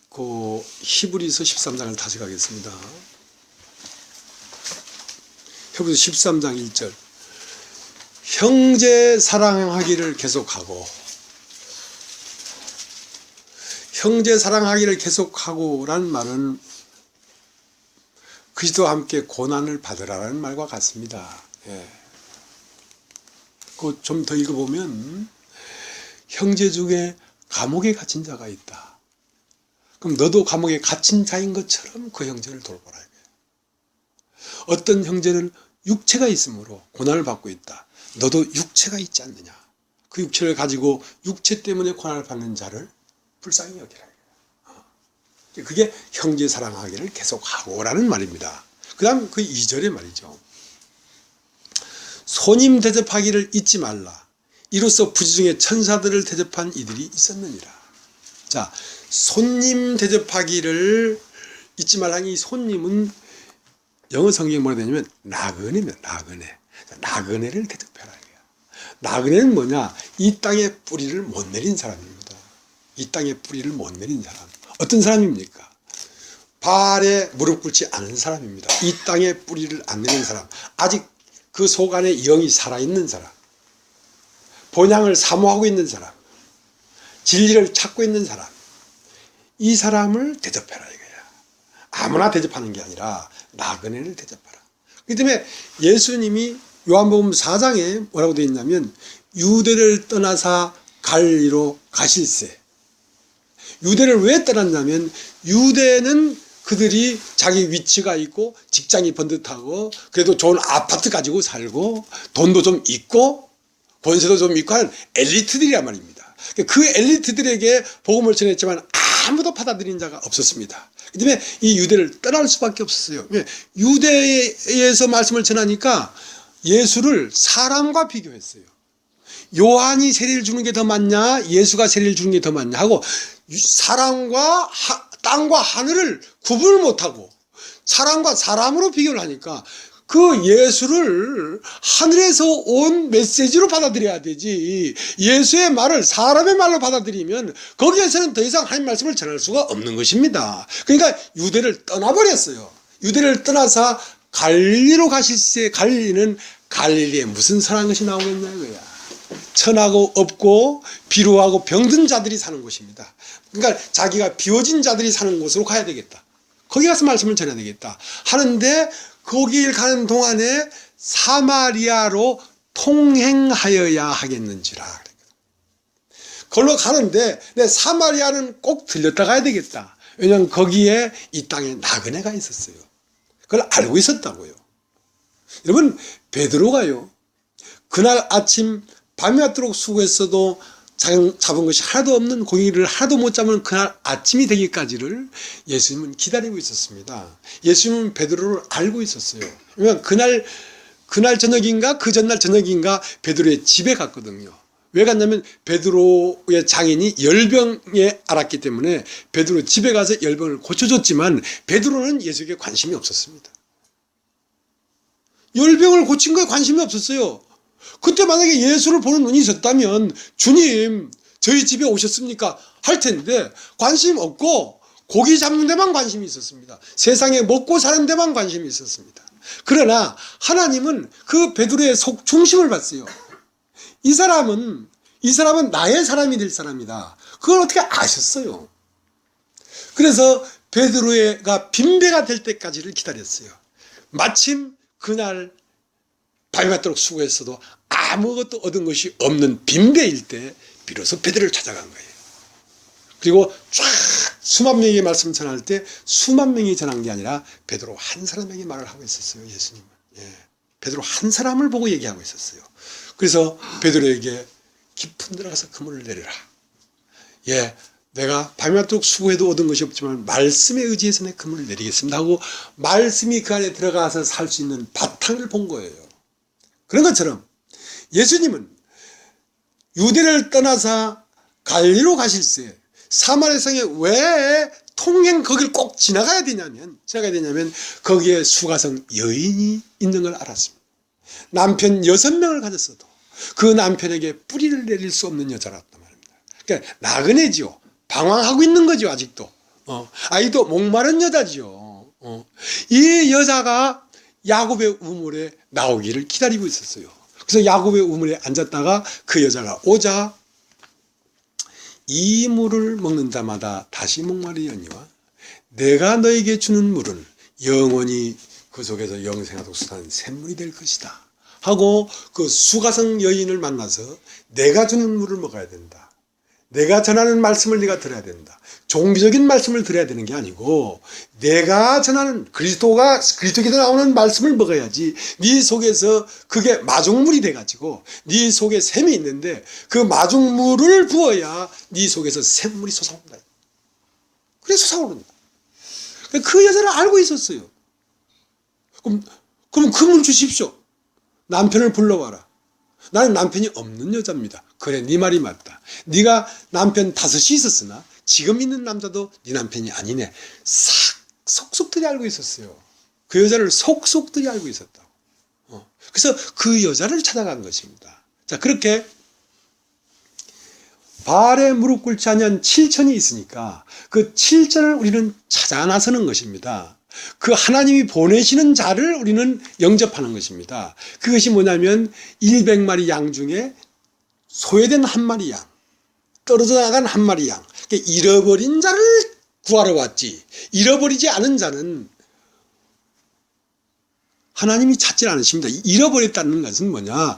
그 히브리서 13장을 다시 가겠습니다. 히브리서 13장 1절. 형제 사랑하기를 계속하고, 형제 사랑하기를 계속하고라는 말은 그리스도와 함께 고난을 받으라는 말과 같습니다. 예. 그 좀 더 읽어보면 형제 중에 감옥에 갇힌 자가 있다. 그럼 너도 감옥에 갇힌 자인 것처럼 그 형제를 돌보라. 어떤 형제는 육체가 있으므로 고난을 받고 있다. 너도 육체가 있지 않느냐. 그 육체를 가지고 육체 때문에 고난을 받는 자를 불쌍히 여기라. 그게 형제 사랑하기를 계속하고라는 말입니다. 그 다음 그 2절의 말이죠. 손님 대접하기를 잊지 말라. 이로써 부지 중에 천사들을 대접한 이들이 있었느니라. 자, 손님 대접하기를 잊지 말라니, 이 손님은 영어 성경에 뭐라 되냐면 나그네입니다. 나그네를 대접해라. 나그네는 뭐냐? 이 땅에 뿌리를 못 내린 사람입니다. 이 땅에 뿌리를 못 내린 사람. 어떤 사람입니까? 발에 무릎 꿇지 않은 사람입니다. 이 땅에 뿌리를 안 내린 사람. 아직 그 속 안에 영이 살아있는 사람. 본향을 사모하고 있는 사람. 진리를 찾고 있는 사람. 이 사람을 대접해라 이거야. 아무나 대접하는 게 아니라 나그네를 대접하라. 그렇기 때문에 예수님이 요한복음 4장에 뭐라고 되어 있냐면 유대를 떠나사 갈리로 가실세. 유대를 왜 떠났냐면 유대는 그들이 자기 위치가 있고 직장이 번듯하고 그래도 좋은 아파트 가지고 살고 돈도 좀 있고 권세도 좀 있고 하는 엘리트들이란 말입니다. 그 엘리트들에게 복음을 전했지만 아무도 받아들인 자가 없었습니다. 그 때문에 이 유대를 떠날 수밖에 없었어요. 유대에서 말씀을 전하니까 예수를 사람과 비교했어요. 요한이 세례를 주는 게 더 맞냐, 예수가 세례를 주는 게 더 맞냐 하고 사람과 땅과 하늘을 구분을 못하고 사람과 사람으로 비교를 하니까 그 예수를 하늘에서 온 메시지로 받아들여야 되지, 예수의 말을 사람의 말로 받아들이면 거기에서는 더 이상 하나님 말씀을 전할 수가 없는 것입니다. 그러니까 유대를 떠나버렸어요. 유대를 떠나서 갈릴리로 가실세. 갈릴리는 갈릴리에 무슨 선한 것이 나오겠냐 이거야. 천하고 없고 비루하고 병든 자들이 사는 곳입니다. 그러니까 자기가 비워진 자들이 사는 곳으로 가야 되겠다. 거기 가서 말씀을 전해야 되겠다 하는데 거길 가는 동안에 사마리아로 통행하여야 하겠는지라. 거기로 가는데 사마리아는 꼭 들렸다 가야 되겠다. 왜냐하면 거기에 이 땅에 나그네가 있었어요. 그걸 알고 있었다고요. 여러분, 베드로가요, 그날 아침 밤이 왔도록 수고했어도 잡은 것이 하나도 없는 고기를 하나도 못 잡은 그날 아침이 되기까지를 예수님은 기다리고 있었습니다. 예수님은 베드로를 알고 있었어요. 왜냐하면 그날 저녁인가 그 전날 저녁인가 베드로의 집에 갔거든요. 왜 갔냐면 베드로의 장인이 열병에 앓았기 때문에 베드로 집에 가서 열병을 고쳐줬지만 베드로는 예수에게 관심이 없었습니다. 열병을 고친 거에 관심이 없었어요. 그때 만약에 예수를 보는 눈이 있었다면 주님 저희 집에 오셨습니까? 할 텐데 관심 없고 고기 잡는 데만 관심이 있었습니다. 세상에 먹고 사는 데만 관심이 있었습니다. 그러나 하나님은 그 베드로의 속 중심을 봤어요. 이 사람은 나의 사람이 될 사람이다. 그걸 어떻게 아셨어요? 그래서 베드로가 빈배가 될 때까지를 기다렸어요. 마침 그날 밤이 맞도록 수고했어도 아무것도 얻은 것이 없는 빈배일 때 비로소 베드로를 찾아간 거예요. 그리고 쫙 수만 명에게 말씀 전할 때 수만 명이 전한 게 아니라 베드로 한 사람에게 말을 하고 있었어요. 예수님은. 예. 베드로 한 사람을 보고 얘기하고 있었어요. 그래서 베드로에게 깊은 데 들어가서 그물을 내려라. 예, 내가 밤낮도록 수고해도 얻은 것이 없지만 말씀에 의지해서 내 그물을 내리겠습니다 하고 말씀이 그 안에 들어가서 살 수 있는 바탕을 본 거예요. 그런 것처럼 예수님은 유대를 떠나서 갈릴리로 가실새 사마리아 성에 왜 통행 거길 꼭 지나가야 되냐면 거기에 수가성 여인이 있는 걸 알았습니다. 남편 6명을 가졌어도 그 남편에게 뿌리를 내릴 수 없는 여자였단 말입니다. 그러니까 나그네지요. 방황하고 있는 거죠. 아직도. 아직도 목마른 여자지요. 이 여자가 야곱의 우물에 나오기를 기다리고 있었어요. 그래서 야곱의 우물에 앉았다가 그 여자가 오자 이 물을 먹는 자마다 다시 목마르려니와 내가 너에게 주는 물은 영원히 그 속에서 영생하도록 솟아나는 샘물이 될 것이다 하고 그 수가성 여인을 만나서 내가 주는 물을 먹어야 된다. 내가 전하는 말씀을 네가 들어야 된다. 종교적인 말씀을 들어야 되는 게 아니고 내가 전하는 그리스도께서 나오는 말씀을 먹어야지 네 속에서 그게 마중물이 돼가지고 네 속에 샘이 있는데 그 마중물을 부어야 네 속에서 샘물이 솟아온다. 그래서 솟아오른다. 그 여자를 알고 있었어요. 그럼 그 물 주십시오. 남편을 불러와라. 나는 남편이 없는 여자입니다. 그래, 네 말이 맞다. 네가 남편 5이 있었으나 지금 있는 남자도 네 남편이 아니네. 속속들이 알고 있었어요. 그 여자를 속속들이 알고 있었다고. 그래서 그 여자를 찾아간 것입니다. 자, 그렇게 발에 무릎 꿇지 않은 7천이 있으니까 그 7천을 우리는 찾아 나서는 것입니다. 그 하나님이 보내시는 자를 우리는 영접하는 것입니다. 그것이 뭐냐면 100마리 양 중에 소외된 한 마리 양, 떨어져 나간 한 마리 양, 잃어버린 자를 구하러 왔지. 잃어버리지 않은 자는 하나님이 찾지 않으십니다. 잃어버렸다는 것은 뭐냐?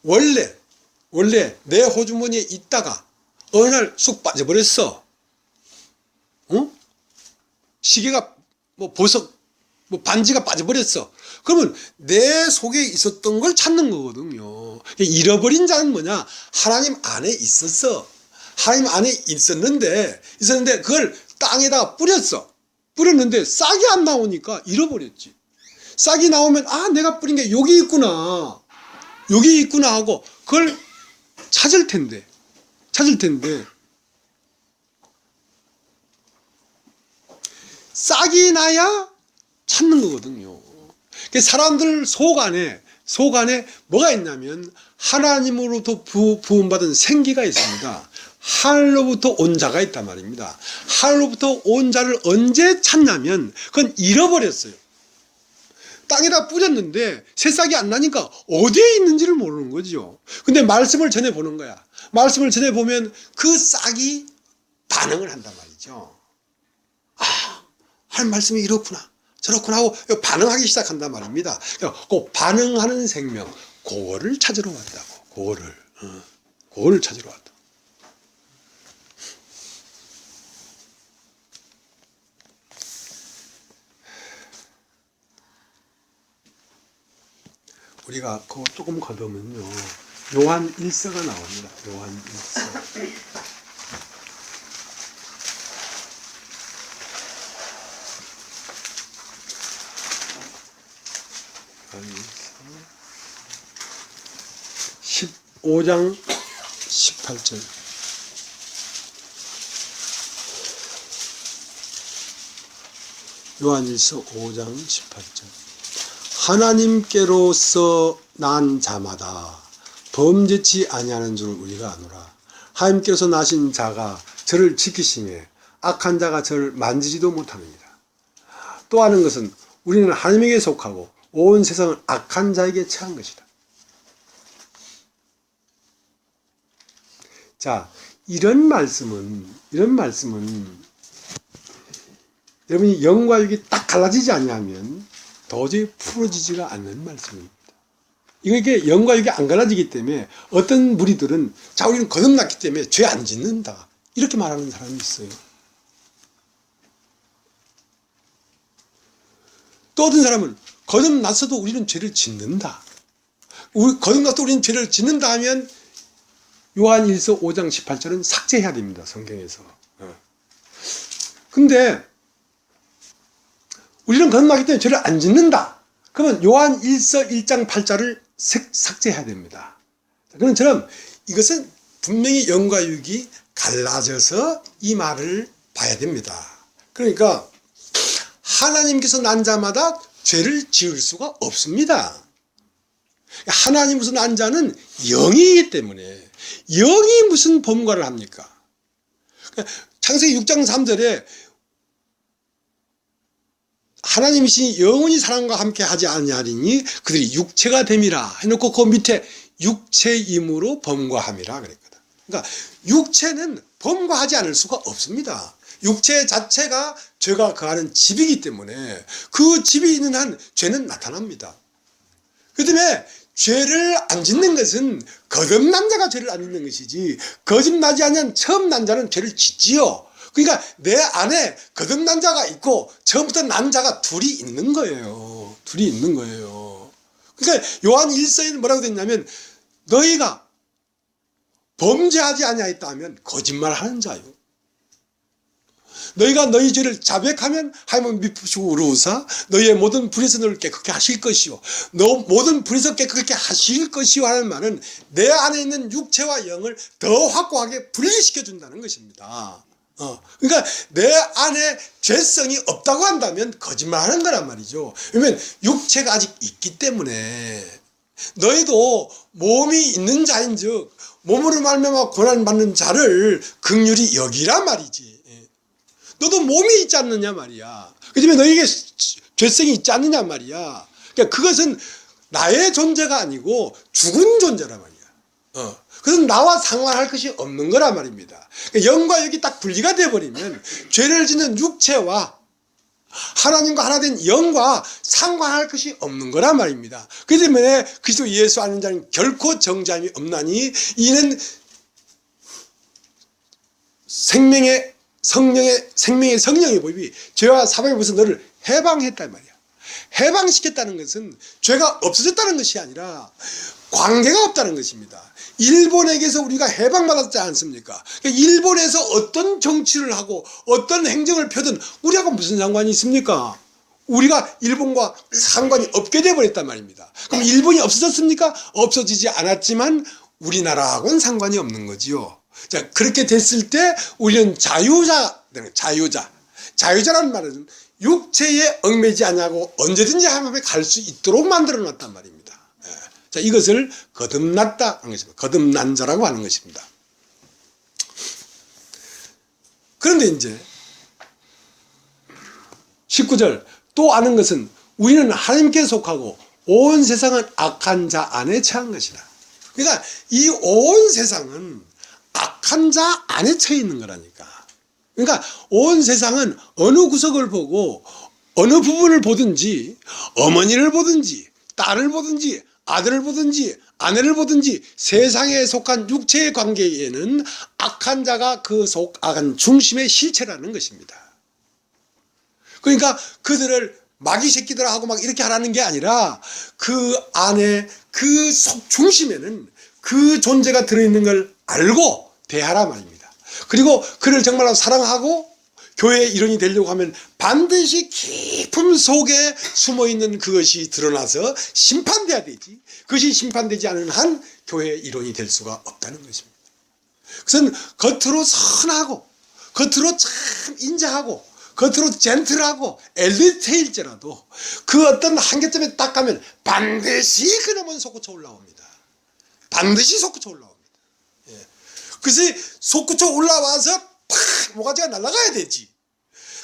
원래 내 호주머니에 있다가 어느 날 쑥 빠져버렸어. 시계가 보석, 반지가 빠져버렸어. 그러면 내 속에 있었던 걸 찾는 거거든요. 잃어버린 자는 뭐냐? 하나님 안에 있었어. 하나님 안에 있었는데 그걸 땅에다가 뿌렸어. 뿌렸는데 싹이 안 나오니까 잃어버렸지. 싹이 나오면 내가 뿌린 게 여기 있구나 하고 그걸 찾을 텐데 싹이 나야 찾는 거거든요. 사람들 속 안에 뭐가 있냐면 하나님으로부터 부음받은 생기가 있습니다. 하늘로부터 온 자가 있단 말입니다. 하늘로부터 온 자를 언제 찾냐면 그건 잃어버렸어요. 땅에다 뿌렸는데 새싹이 안 나니까 어디에 있는지를 모르는 거죠. 근데 말씀을 전해보는 거야. 말씀을 전해보면 그 싹이 반응을 한단 말이죠. 하나님 말씀이 이렇구나 저렇구나 하고 반응하기 시작한단 말입니다. 그 반응하는 생명, 그거를 찾으러 왔다고. 그거를 찾으러 왔다. 우리가 그거 조금 거두면요, 요한 1서가 나옵니다. 요한 1서. 요한 1서 15장 18절. 요한 1서 5장 18절. 하나님께로서 난 자마다 범죄치 아니하는 줄 우리가 아노라. 하나님께서 나신 자가 저를 지키시매 악한 자가 저를 만지지도 못합니다. 또 하는 것은 우리는 하나님에게 속하고 온 세상은 악한 자에게 처한 것이다. 자, 이런 말씀은 여러분이 영과 육이 딱 갈라지지 않냐면 도저히 풀어지지가 않는 말씀입니다. 이게 영과 육이 안 갈라지기 때문에 어떤 무리들은 자, 우리는 거듭났기 때문에 죄 안 짓는다. 이렇게 말하는 사람이 있어요. 또 어떤 사람은 거듭났어도 우리는 죄를 짓는다. 거듭났어도 우리는 죄를 짓는다 하면 요한일서 5장 18절은 삭제해야 됩니다. 성경에서. 근데 우리는 거듭나기 때문에 죄를 안 짓는다. 그러면 요한일서 1장 8절을 삭제해야 됩니다. 그런 처럼 이것은 분명히 영과 육이 갈라져서 이 말을 봐야 됩니다. 그러니까 하나님께서 난 자마다 죄를 지을 수가 없습니다. 하나님께서 난 자는 영이기 때문에 영이 무슨 범과를 합니까? 창세기 6장 3절에 하나님이신 영원히 사람과 함께 하지 아니하리니 그들이 육체가 됨이라 해놓고 그 밑에 육체임으로 범과함이라 그랬거든. 그러니까 육체는 범과하지 않을 수가 없습니다. 육체 자체가 죄가 거하는 집이기 때문에 그 집이 있는 한 죄는 나타납니다. 그 다음에 죄를 안 짓는 것은 거듭난 자가 죄를 안 짓는 것이지 거듭나지 않은 처음 난 자는 죄를 짓지요. 그러니까 내 안에 거듭난 자가 있고 처음부터 난 자가 둘이 있는 거예요. 둘이 있는 거예요. 그러니까 요한 1서에는 뭐라고 됐냐면 너희가 범죄하지 아니하였다 하면 거짓말하는 자요. 너희가 너희 죄를 자백하면 하나님은 미쁘시고 의로우사 너희의 모든 불에서 너를 깨끗게 하실 것이요 너 모든 불에서 깨끗게 하실 것이요 하는 말은 내 안에 있는 육체와 영을 더 확고하게 분리시켜 준다는 것입니다. 그러니까 내 안에 죄성이 없다고 한다면 거짓말하는 거란 말이죠. 왜냐면 육체가 아직 있기 때문에 너희도 몸이 있는 자인즉 몸으로 말미암아 고난받는 자를 긍휼히 여기란 말이지. 너도 몸이 있지 않느냐 말이야. 그 때문에 너에게 죄성이 있지 않느냐 말이야. 그러니까 그것은 나의 존재가 아니고 죽은 존재란 말이야. 그것은 나와 상관할 것이 없는 거란 말입니다. 그러니까 영과 육이 딱 분리가 되어버리면 죄를 짓는 육체와 하나님과 하나 된 영과 상관할 것이 없는 거란 말입니다. 그 때문에 그리스도 예수 아는 자는 결코 정죄함이 없나니 이는 생명의 성령의 법이 죄와 사방의 법에서 너를 해방했단 말이야. 해방시켰다는 것은 죄가 없어졌다는 것이 아니라 관계가 없다는 것입니다. 일본에게서 우리가 해방받았지 않습니까? 그러니까 일본에서 어떤 정치를 하고 어떤 행정을 펴든 우리하고 무슨 상관이 있습니까? 우리가 일본과 상관이 없게 되어버렸단 말입니다. 그럼 일본이 없어졌습니까? 없어지지 않았지만 우리나라하고는 상관이 없는 거지요. 자, 그렇게 됐을 때 우리는 자유자라는 말은 육체에 얽매지 않냐고 언제든지 하나님 앞에 갈 수 있도록 만들어 놨단 말입니다. 자, 이것을 거듭났다 하는 것입니다. 거듭난 자라고 하는 것입니다. 그런데 이제 19절 또 아는 것은 우리는 하나님께 속하고 온 세상은 악한 자 안에 처한 것이라. 그러니까 이 온 세상은 악한 자 안에 처해 있는 거라니까. 그러니까 온 세상은 어느 구석을 보고 어느 부분을 보든지 어머니를 보든지 딸을 보든지 아들을 보든지 아내를 보든지 세상에 속한 육체의 관계에는 악한 자가 그 악한 중심의 실체라는 것입니다. 그러니까 그들을 마귀 새끼들아 하고 막 이렇게 하라는 게 아니라 그 안에 그 속 중심에는 그 존재가 들어있는 걸 알고 대하라 말입니다. 그리고 그를 정말로 사랑하고 교회의 일원이 되려고 하면 반드시 깊음 속에 숨어있는 그것이 드러나서 심판돼야 되지. 그것이 심판되지 않은 한 교회의 일원이 될 수가 없다는 것입니다. 그것은 겉으로 선하고 겉으로 참 인자하고 겉으로 젠틀하고 엘리트일지라도 그 어떤 한계점에 딱 가면 반드시 그놈은 솟구쳐 올라옵니다. 반드시 솟구쳐 올라옵니다. 그것이 솟구쳐 올라와서 팍 모가지가 날아가야 되지.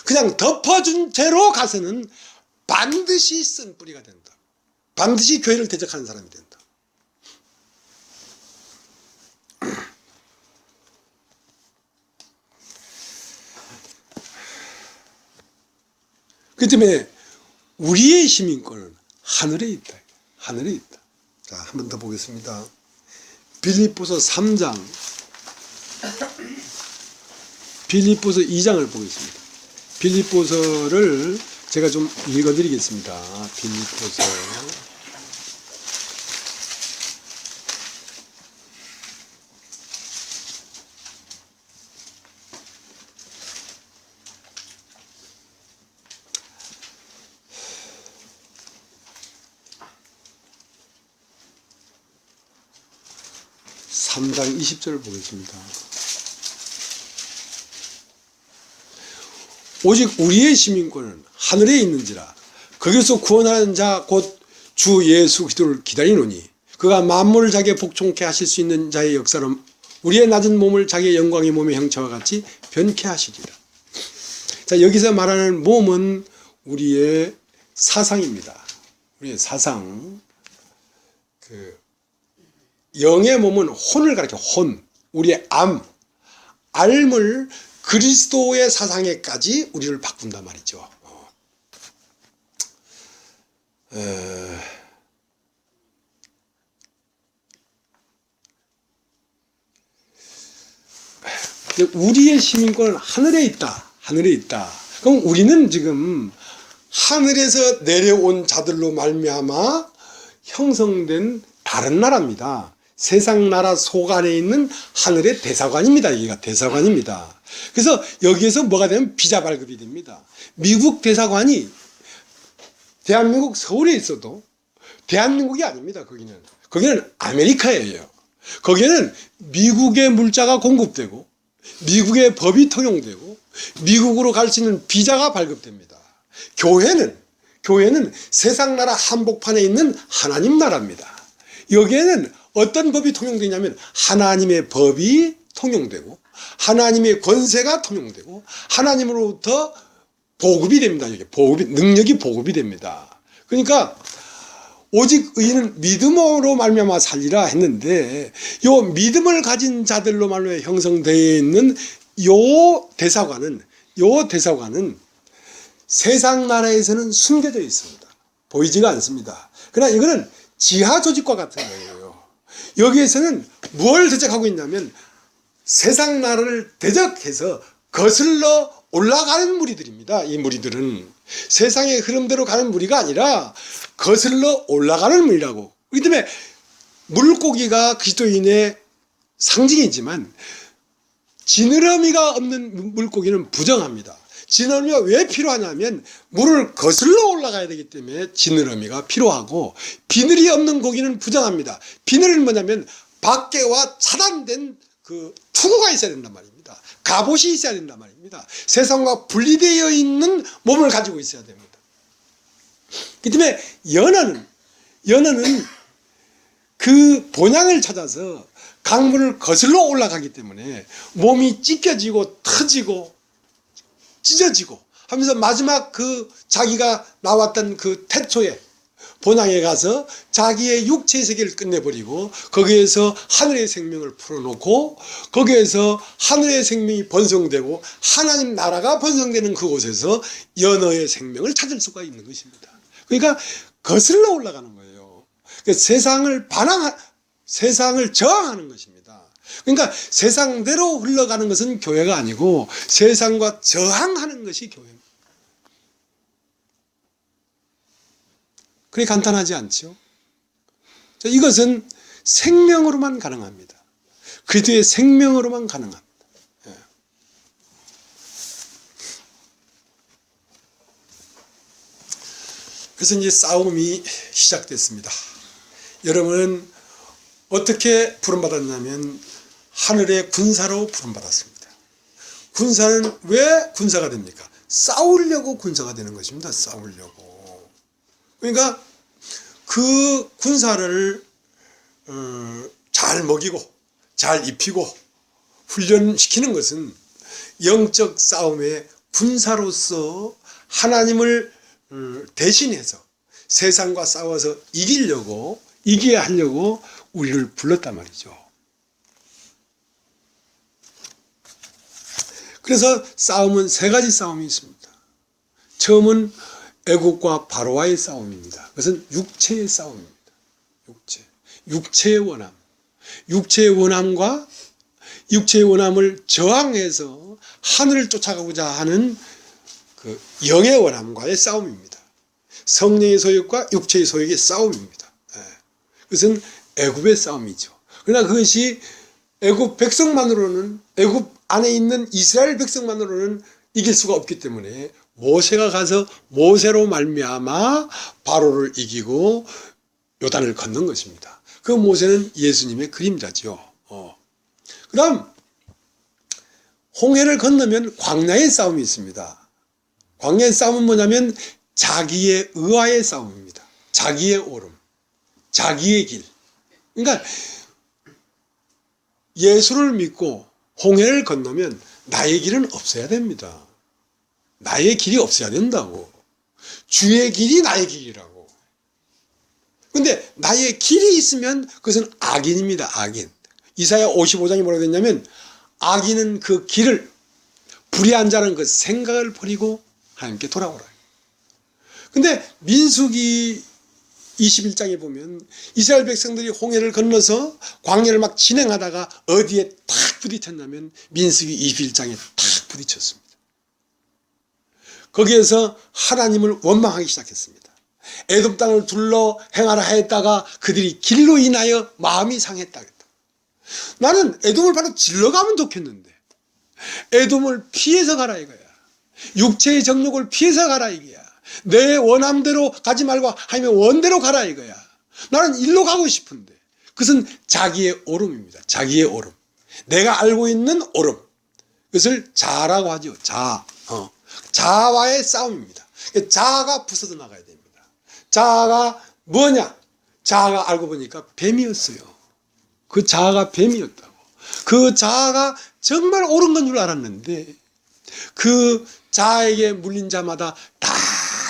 그냥 덮어준 채로 가서는 반드시 쓴 뿌리가 된다. 반드시 교회를 대적하는 사람이 된다. 그 때문에 우리의 시민권은 하늘에 있다. 하늘에 있다. 자, 한 번 더 보겠습니다. 빌립보서 3장 빌립보서 2장을 보겠습니다. 빌립보서를 제가 좀 읽어드리겠습니다. 빌립보서 3장 20절을 보겠습니다. 오직 우리의 시민권은 하늘에 있는지라 거기서 구원하는 자 곧 주 예수 그리스도를 기다리노니 그가 만물을 자기의 복종케 하실 수 있는 자의 역사로 우리의 낮은 몸을 자기의 영광의 몸의 형체와 같이 변케 하시리라. 자, 여기서 말하는 몸은 우리의 사상입니다. 우리의 사상. 영의 몸은 혼을 가리켜 혼, 우리의 알을 그리스도의 사상에까지 우리를 바꾼단 말이죠. 우리의 시민권은 하늘에 있다. 하늘에 있다. 그럼 우리는 지금 하늘에서 내려온 자들로 말미암아 형성된 다른 나라입니다. 세상 나라 속 안에 있는 하늘의 대사관입니다. 여기가 대사관입니다. 그래서 여기에서 뭐가 되면 비자 발급이 됩니다. 미국 대사관이 대한민국 서울에 있어도 대한민국이 아닙니다. 거기는 아메리카예요. 거기에는 미국의 물자가 공급되고 미국의 법이 통용되고 미국으로 갈 수 있는 비자가 발급됩니다. 교회는 세상 나라 한복판에 있는 하나님 나라입니다. 여기에는 어떤 법이 통용되냐면 하나님의 법이 통용되고 하나님의 권세가 통용되고 하나님으로부터 보급이 됩니다. 이게 능력이 보급이 됩니다. 그러니까 오직 의인은 믿음으로 말미암아 살리라 했는데 요 믿음을 가진 자들로 말미암아 형성되어 있는 요 대사관은 세상 나라에서는 숨겨져 있습니다. 보이지가 않습니다. 그러나 이거는 지하 조직과 같은 거예요. 여기에서는 뭘 대적하고 있냐면 세상 나라를 대적해서 거슬러 올라가는 무리들입니다. 이 무리들은 세상의 흐름대로 가는 무리가 아니라 거슬러 올라가는 무리라고. 그렇기 때문에 물고기가 그리스도인의 상징이지만 지느러미가 없는 물고기는 부정합니다. 지느러미가 왜 필요하냐면 물을 거슬러 올라가야 되기 때문에 지느러미가 필요하고 비늘이 없는 고기는 부정합니다. 비늘은 뭐냐면 밖에와 차단된 그 투구가 있어야 된단 말입니다. 갑옷이 있어야 된단 말입니다. 세상과 분리되어 있는 몸을 가지고 있어야 됩니다. 그 때문에 연어는 그 본향을 찾아서 강물을 거슬러 올라가기 때문에 몸이 찢겨지고 터지고 찢어지고 하면서 마지막 그 자기가 나왔던 그 태초에 본향에 가서 자기의 육체의 세계를 끝내버리고 거기에서 하늘의 생명을 풀어놓고 거기에서 하늘의 생명이 번성되고 하나님 나라가 번성되는 그곳에서 연어의 생명을 찾을 수가 있는 것입니다. 그러니까 거슬러 올라가는 거예요. 그러니까 세상을 저항하는 것입니다. 그러니까 세상대로 흘러가는 것은 교회가 아니고 세상과 저항하는 것이 교회입니다. 그게 간단하지 않죠? 이것은 생명으로만 가능합니다. 그리스도의 생명으로만 가능합니다. 그래서 이제 싸움이 시작됐습니다. 여러분은 어떻게 부름받았냐면 하늘의 군사로 부름받았습니다. 군사는 왜 군사가 됩니까? 싸우려고 군사가 되는 것입니다. 싸우려고. 그러니까 그 군사를 잘 먹이고 잘 입히고 훈련시키는 것은 영적 싸움의 군사로서 하나님을 대신해서 세상과 싸워서 이기게 하려고 우리를 불렀단 말이죠. 그래서 싸움은 세 가지 싸움이 있습니다. 처음은 애국과 바로와의 싸움입니다. 그것은 육체의 싸움입니다. 육체의 원함. 육체의 원함을 저항해서 하늘을 쫓아가고자 하는 그 영의 원함과의 싸움입니다. 성령의 소욕과 육체의 소욕의 싸움입니다. 그것은 애굽의 싸움이죠. 그러나 그것이 애굽 백성만으로는, 애굽 안에 있는 이스라엘 백성만으로는 이길 수가 없기 때문에 모세가 가서 모세로 말미암아 바로를 이기고 요단을 건넌 것입니다. 그 모세는 예수님의 그림자죠. 그 다음 홍해를 건너면 광야의 싸움이 있습니다. 광야의 싸움은 뭐냐면 자기의 의와의 싸움입니다. 자기의 오름, 자기의 길. 그러니까 예수를 믿고 홍해를 건너면 나의 길은 없어야 됩니다. 나의 길이 없어야 된다고. 주의 길이 나의 길이라고. 근데 나의 길이 있으면 그것은 악인입니다. 악인. 이사야 55장이 뭐라고 했냐면 악인은 그 길을, 불의한 자는 그 생각을 버리고 하나님께 돌아오라. 근데 민수기 21장에 보면 이스라엘 백성들이 홍해를 건너서 광야를 막 진행하다가 어디에 탁 부딪혔냐면 민수기 21장에 탁 부딪혔습니다. 거기에서 하나님을 원망하기 시작했습니다. 에돔 땅을 둘러 행하라 하였다가 그들이 길로 인하여 마음이 상했다. 나는 에돔을 바로 질러가면 좋겠는데 에돔을 피해서 가라 이거야. 육체의 정욕을 피해서 가라 이거야. 내 원함대로 가지 말고 하나님의 원대로 가라 이거야. 나는 일로 가고 싶은데 그것은 자기의 오름입니다. 자기의 오름. 내가 알고 있는 오름. 그것을 자아라고 하죠. 자아. 자아와의 싸움입니다. 자아가 부서져 나가야 됩니다. 자아가 뭐냐? 자아가 알고 보니까 뱀이었어요. 그 자아가 뱀이었다고. 그 자아가 정말 옳은 건 줄 알았는데 그 자아에게 물린 자마다 다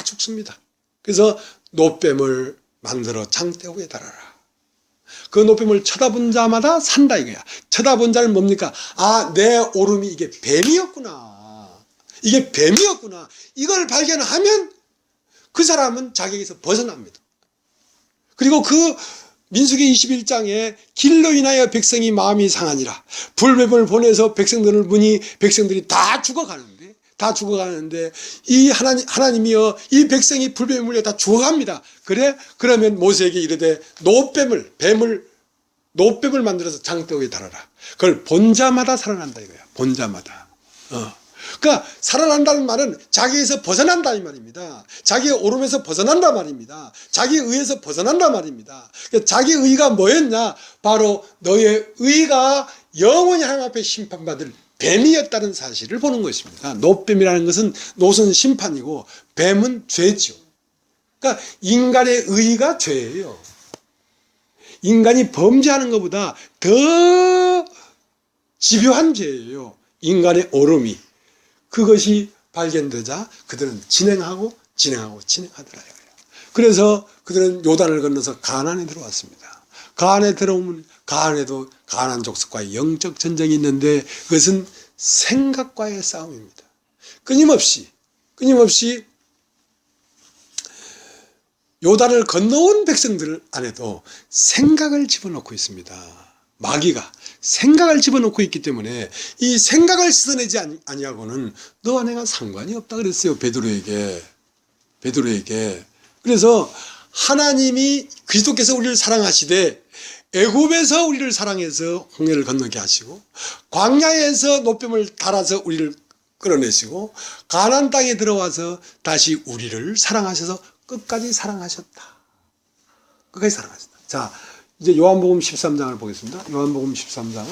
죽습니다. 그래서 노뱀을 만들어 장대옥에 달아라. 그 노뱀을 쳐다본 자마다 산다 이거야. 쳐다본 자는 뭡니까? 아, 내 오름이 이게 뱀이었구나. 이게 뱀이었구나. 이걸 발견하면 그 사람은 자기에게서 벗어납니다. 그리고 그 민수기 21장에 길로 인하여 백성이 마음이 상하니라. 불뱀을 보내서 백성들을 무니 백성들이 다 죽어가는데 이 하나님이여 이 백성이 불뱀에 물려 다 죽어갑니다. 그러면 모세에게 이르되 노뱀을 만들어서 장대옥에 달아라. 그걸 본 자마다 살아난다 이거야. 본 자마다. 그러니까 살아난다는 말은 자기에서 벗어난다 이 말입니다. 자기의 오름에서 벗어난다 말입니다. 자기의 의에서 벗어난다 말입니다. 그러니까 자기의 의가 뭐였냐? 바로 너의 의가 영원히 하나님 앞에 심판받을 뱀이었다는 사실을 보는 것입니다. 노뱀이라는 것은 노선 심판이고 뱀은 죄죠. 그러니까 인간의 의가 죄예요. 인간이 범죄하는 것보다 더 집요한 죄예요. 인간의 오름이. 그것이 발견되자 그들은 진행하더라. 그래서 그들은 요단을 건너서 가나안에 들어왔습니다. 가나안에 들어오면 가나안에도 가나안 족속과의 영적 전쟁이 있는데 그것은 생각과의 싸움입니다. 끊임없이 요단을 건너온 백성들 안에도 생각을 집어넣고 있습니다. 마귀가 생각을 집어넣고 있기 때문에 이 생각을 씻어내지 아니하고는 너와 내가 상관이 없다 그랬어요. 베드로에게. 그래서 하나님이 그리스도께서 우리를 사랑하시되 애굽에서 우리를 사랑해서 홍해를 건너게 하시고 광야에서 노뱀을 달아서 우리를 끌어내시고 가나안 땅에 들어와서 다시 우리를 사랑하셔서 끝까지 사랑하셨다. 자, 이제 요한복음 13장을 보겠습니다. 요한복음 13장을.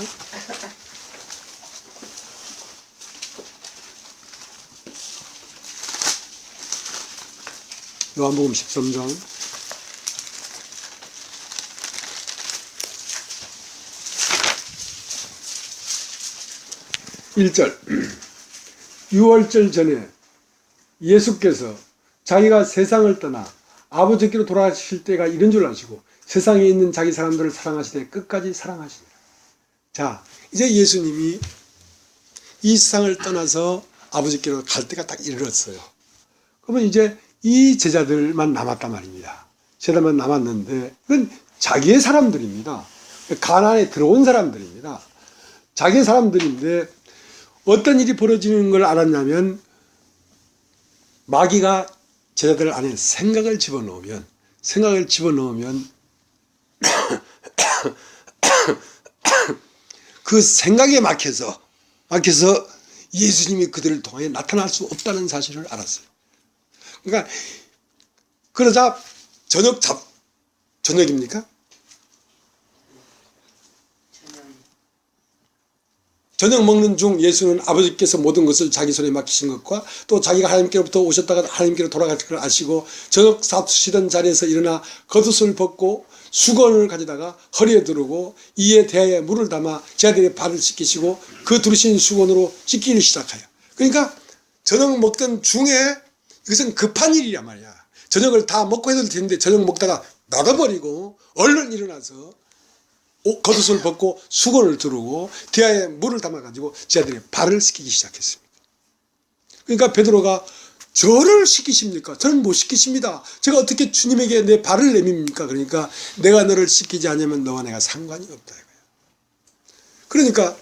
요한복음 13장. 1절. 유월절 전에 예수께서 자기가 세상을 떠나 아버지께로 돌아가실 때가 이른 줄 아시고 세상에 있는 자기 사람들을 사랑하시되 끝까지 사랑하시니라. 자, 이제 예수님이 이 세상을 떠나서 아버지께로 갈 때가 딱 이르렀어요. 그러면 이제 이 제자들만 남았단 말입니다. 제자만 남았는데 그건 자기의 사람들입니다. 가나안에 들어온 사람들입니다. 자기의 사람들인데 어떤 일이 벌어지는 걸 알았냐면 마귀가 제자들 안에 생각을 집어넣으면 그 생각에 막혀서 예수님이 그들을 통해 나타날 수 없다는 사실을 알았어요. 그러니까 그러자 저녁입니까? 저녁 먹는 중 예수는 아버지께서 모든 것을 자기 손에 맡기신 것과 또 자기가 하나님께로부터 오셨다가 하나님께로 돌아갈 걸 아시고 저녁 사시던 자리에서 일어나 겉옷을 벗고 수건을 가져다가 허리에 두르고 이에 대하여 물을 담아 제자들의 발을 씻기시고 그 두르신 수건으로 씻기를 시작해요. 그러니까 저녁 먹던 중에 이것은 급한 일이란 말이야. 저녁을 다 먹고 해도 되는데 저녁 먹다가 놔둬버리고 얼른 일어나서 겉옷을 벗고 수건을 두르고 대야에 물을 담아가지고 제자들의 발을 씻기기 시작했습니다. 그러니까 베드로가 저를 씻기십니까? 저는 못 씻기십니다. 제가 어떻게 주님에게 내 발을 내밉니까? 그러니까 내가 너를 씻기지 않으면 너와 내가 상관이 없다 이거야. 그러니까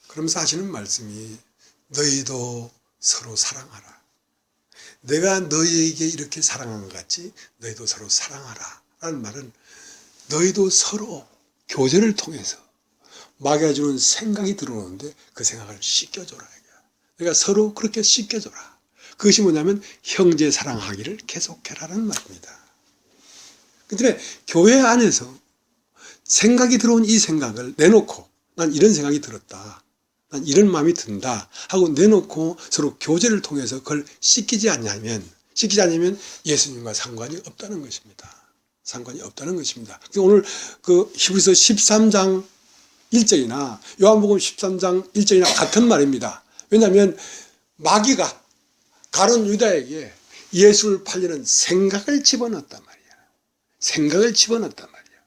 그러면서 하시는 말씀이 너희도 서로 사랑하라. 내가 너희에게 이렇게 사랑한 것 같이 너희도 서로 사랑하라. 라는 말은 너희도 서로 교제를 통해서 마귀가 주는 생각이 들어오는데 그 생각을 씻겨줘라. 그러니까 서로 그렇게 씻겨줘라. 그것이 뭐냐면 형제 사랑하기를 계속해라는 말입니다. 그런데 교회 안에서 생각이 들어온 이 생각을 내놓고 난 이런 생각이 들었다. 난 이런 마음이 든다 하고 내놓고 서로 교제를 통해서 그걸 씻기지 않냐면 예수님과 상관이 없다는 것입니다. 상관이 없다는 것입니다. 오늘 그 히브리서 13장 1절이나 요한복음 13장 1절이나 같은 말입니다. 왜냐하면 마귀가 가룟 유다에게 예수를 팔려는 생각을 집어넣었단 말이야. 생각을 집어넣었단 말이야.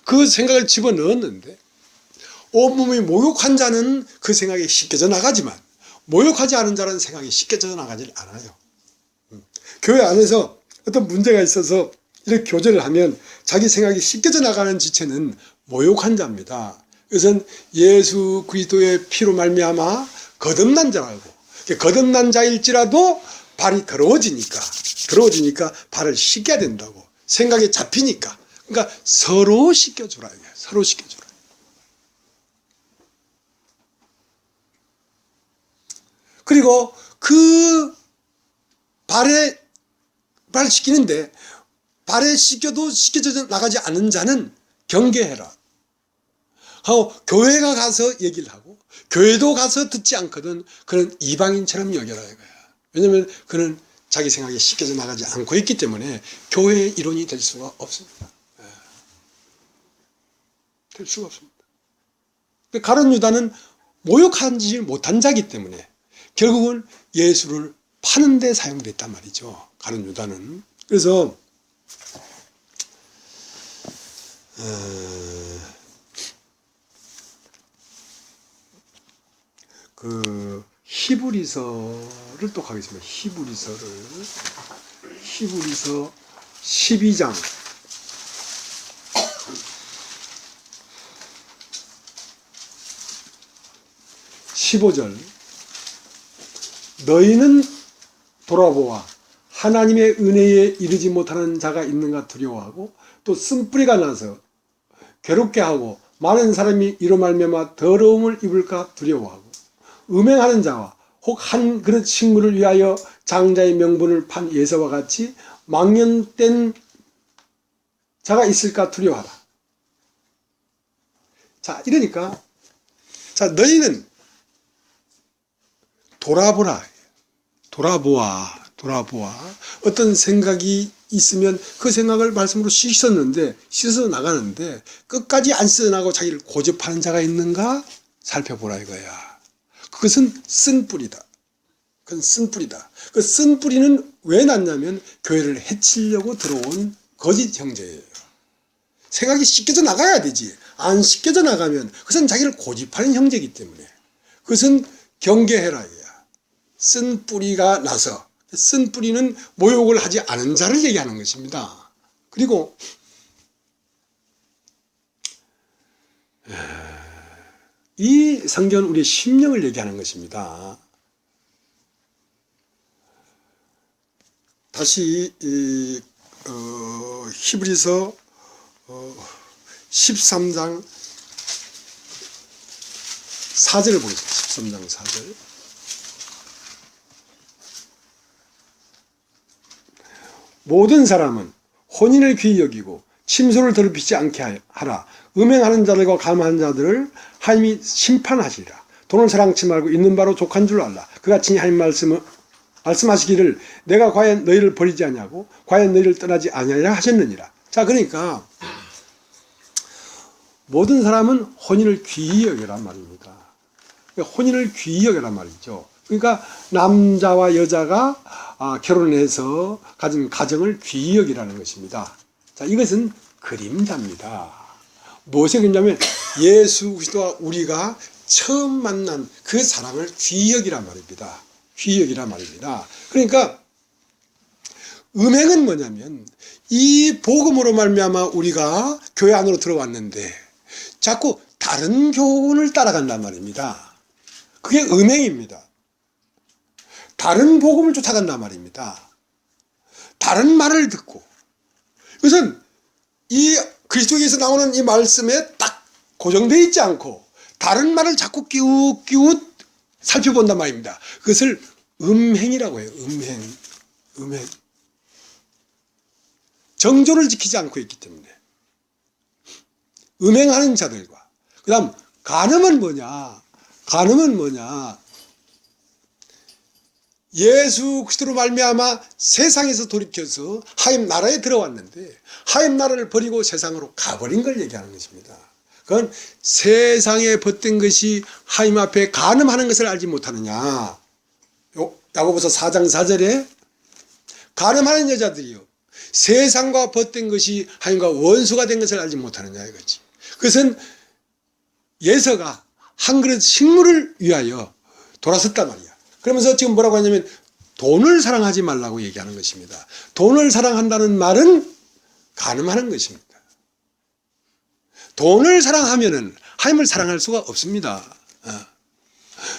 그 생각을 집어넣었는데 온몸이 모욕한 자는 그 생각이 씻겨져 나가지만 모욕하지 않은 자는 생각이 씻겨져 나가지 않아요. 교회 안에서 어떤 문제가 있어서 이렇게 교제를 하면 자기 생각이 씻겨져 나가는 지체는 모욕한 자입니다. 이것은 예수 그리스도의 피로 말미암아 거듭난 자라고. 거듭난 자일지라도 발이 더러워지니까 발을 씻겨야 된다고. 생각이 잡히니까. 그러니까 서로 씻겨주라. 서로 씻겨주라. 그리고 그 발을 씻기는데 발에 씻겨도 씻겨져 나가지 않는 자는 경계해라 하고 교회가 가서 얘기를 하고 교회도 가서 듣지 않거든 그는 이방인처럼 여겨라 이거야. 왜냐하면 그는 자기 생각이 씻겨져 나가지 않고 있기 때문에 교회의 일원이 될 수가 없습니다. 될 수가 없습니다. 가룟 유다는 모욕하지 못한 자이기 때문에 결국은 예수를 파는 데 사용됐단 말이죠. 가룟 유다는. 그래서 그 히브리서를 또 가겠습니다. 히브리서 12장 15절 너희는 돌아보아 하나님의 은혜에 이르지 못하는 자가 있는가 두려워하고 또 쓴뿌리가 나서 괴롭게 하고 많은 사람이 이로 말미암아 더러움을 입을까 두려워하고 음행하는 자와 혹 한 그릇 식물을 위하여 장자의 명분을 판 예서와 같이 망령된 자가 있을까 두려워하라. 자, 이러니까 자 너희는 돌아보라. 돌아보아. 어떤 생각이 있으면 그 생각을 말씀으로 씻어 나가는데 끝까지 안 씻어나가고 자기를 고집하는 자가 있는가 살펴보라 이거야. 그것은 쓴 뿌리다. 그건 쓴 뿌리다. 그 쓴 뿌리는 왜 났냐면 교회를 해치려고 들어온 거짓 형제예요. 생각이 씻겨져 나가야 되지. 안 씻겨져 나가면 그것은 자기를 고집하는 형제이기 때문에 그것은 경계해라 이거야. 쓴 뿌리가 나서 쓴 뿌리는 모욕을 하지 않은 자를 얘기하는 것입니다. 그리고 이 성경은 우리의 심령을 얘기하는 것입니다. 다시 히브리서 13장 4절을 보겠습니다. 13장 4절. 모든 사람은 혼인을 귀히 여기고 침소를 더럽히지 않게 하라. 음행하는 자들과 감하는 자들을 하나님이 심판하시리라. 돈을 사랑치 말고 있는 바로 족한 줄 알라. 그가 친히 하나님 말씀하시기를 내가 과연 너희를 버리지 아니하고 과연 너희를 떠나지 아니하리라 하셨느니라. 자, 그러니까 모든 사람은 혼인을 귀히 여겨란 말입니다. 혼인을 귀히 여겨란 말이죠. 그러니까 남자와 여자가 결혼해서 가진 가정을 귀히 여기라는 것입니다. 자, 이것은 그림자입니다. 무엇이 그림자면 예수 그리스도와 우리가 처음 만난 그 사랑을 귀히 여기란 말입니다. 귀히 여기란 말입니다. 그러니까 음행은 뭐냐면 이 복음으로 말미암아 우리가 교회 안으로 들어왔는데 자꾸 다른 교훈을 따라간단 말입니다. 그게 음행입니다. 다른 복음을 쫓아간단 말입니다. 다른 말을 듣고 이것은 이 그리스도에서 나오는 이 말씀에 딱 고정되어 있지 않고 다른 말을 자꾸 끼웃끼웃 살펴본단 말입니다. 그것을 음행이라고 해요. 음행. 정조를 지키지 않고 있기 때문에 음행하는 자들과 그 다음 간음은 뭐냐? 간음은 뭐냐? 예수 그리스도로 말미암아 세상에서 돌이켜서 하나님 나라에 들어왔는데 하나님 나라를 버리고 세상으로 가버린 걸 얘기하는 것입니다. 그건 세상에 벗된 것이 하나님 앞에 간음하는 것을 알지 못하느냐. 야고보서 4장 4절에 간음하는 여자들이요 세상과 벗된 것이 하나님과 원수가 된 것을 알지 못하느냐 이거지. 그것은 예서가 한 그릇 식물을 위하여 돌아섰단 말이야. 그러면서 지금 뭐라고 하냐면 돈을 사랑하지 말라고 얘기하는 것입니다. 돈을 사랑한다는 말은 간음하는 것입니다. 돈을 사랑하면은 하나님을 사랑할 수가 없습니다.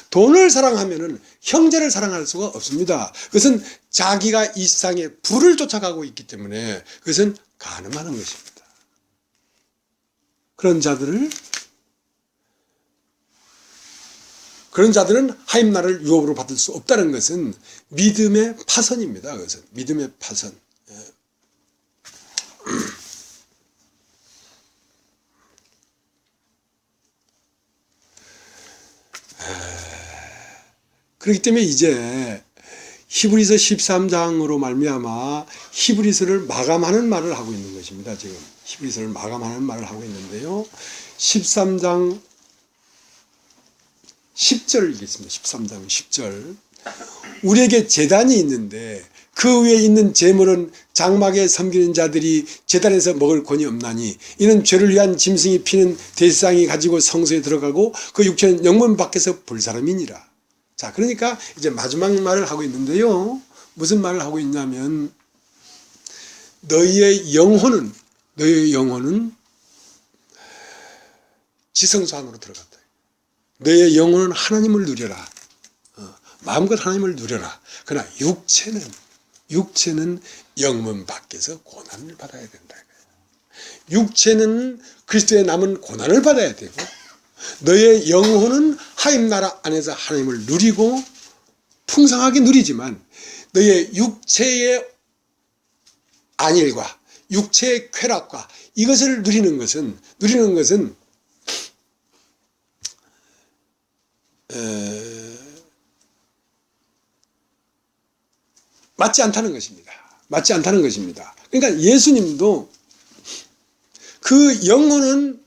돈을 사랑하면은 형제를 사랑할 수가 없습니다. 그것은 자기가 이 세상에 부를 쫓아가고 있기 때문에 그것은 간음하는 것입니다. 그런 자들은 하나님 나라를 유업으로 받을 수 없다는 것은 믿음의 파선입니다. 그것은 믿음의 파선. 그렇기 때문에 이제 히브리서 13장으로 말미암아 히브리서를 마감하는 말을 하고 있는 것입니다. 지금 히브리서를 마감하는 말을 하고 있는데요. 13장 10절 읽겠습니다. 13장 10절. 우리에게 제단이 있는데 그 위에 있는 제물은 장막에 섬기는 자들이 제단에서 먹을 권이 없나니 이는 죄를 위한 짐승이 피는 대상이 가지고 성소에 들어가고 그 육체는 영문 밖에서 불사름이니라. 자, 그러니까 이제 마지막 말을 하고 있는데요. 무슨 말을 하고 있냐면 너희의 영혼은 지성소 안으로 들어간다. 너의 영혼은 하나님을 누려라. 마음껏 하나님을 누려라. 그러나 육체는 영문 밖에서 고난을 받아야 된다. 육체는 그리스도의 남은 고난을 받아야 되고 너의 영혼은 하나님 나라 안에서 하나님을 누리고 풍성하게 누리지만 너의 육체의 안일과 육체의 쾌락과 이것을 누리는 것은 맞지 않다는 것입니다. 맞지 않다는 것입니다. 그러니까 예수님도 그 영혼은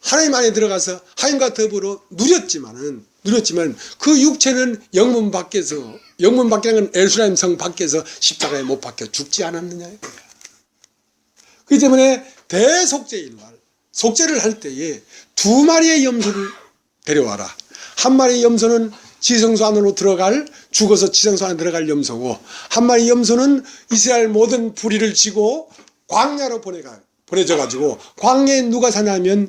하나님 안에 들어가서 하나님과 더불어 누렸지만 그 육체는 영문 밖이라는 건 예루살렘 성 밖에서 십자가에 못 박혀 죽지 않았느냐 이거야. 그렇기 때문에 대속죄일 날 속죄를 할 때에 두 마리의 염소를 데려와라. 한 마리의 염소는 지성소 안으로 들어갈, 죽어서 지성소 안에 들어갈 염소고, 한 마리 염소는 이스라엘 모든 불의를 지고 광야로 보내져 가지고, 광야에 누가 사냐면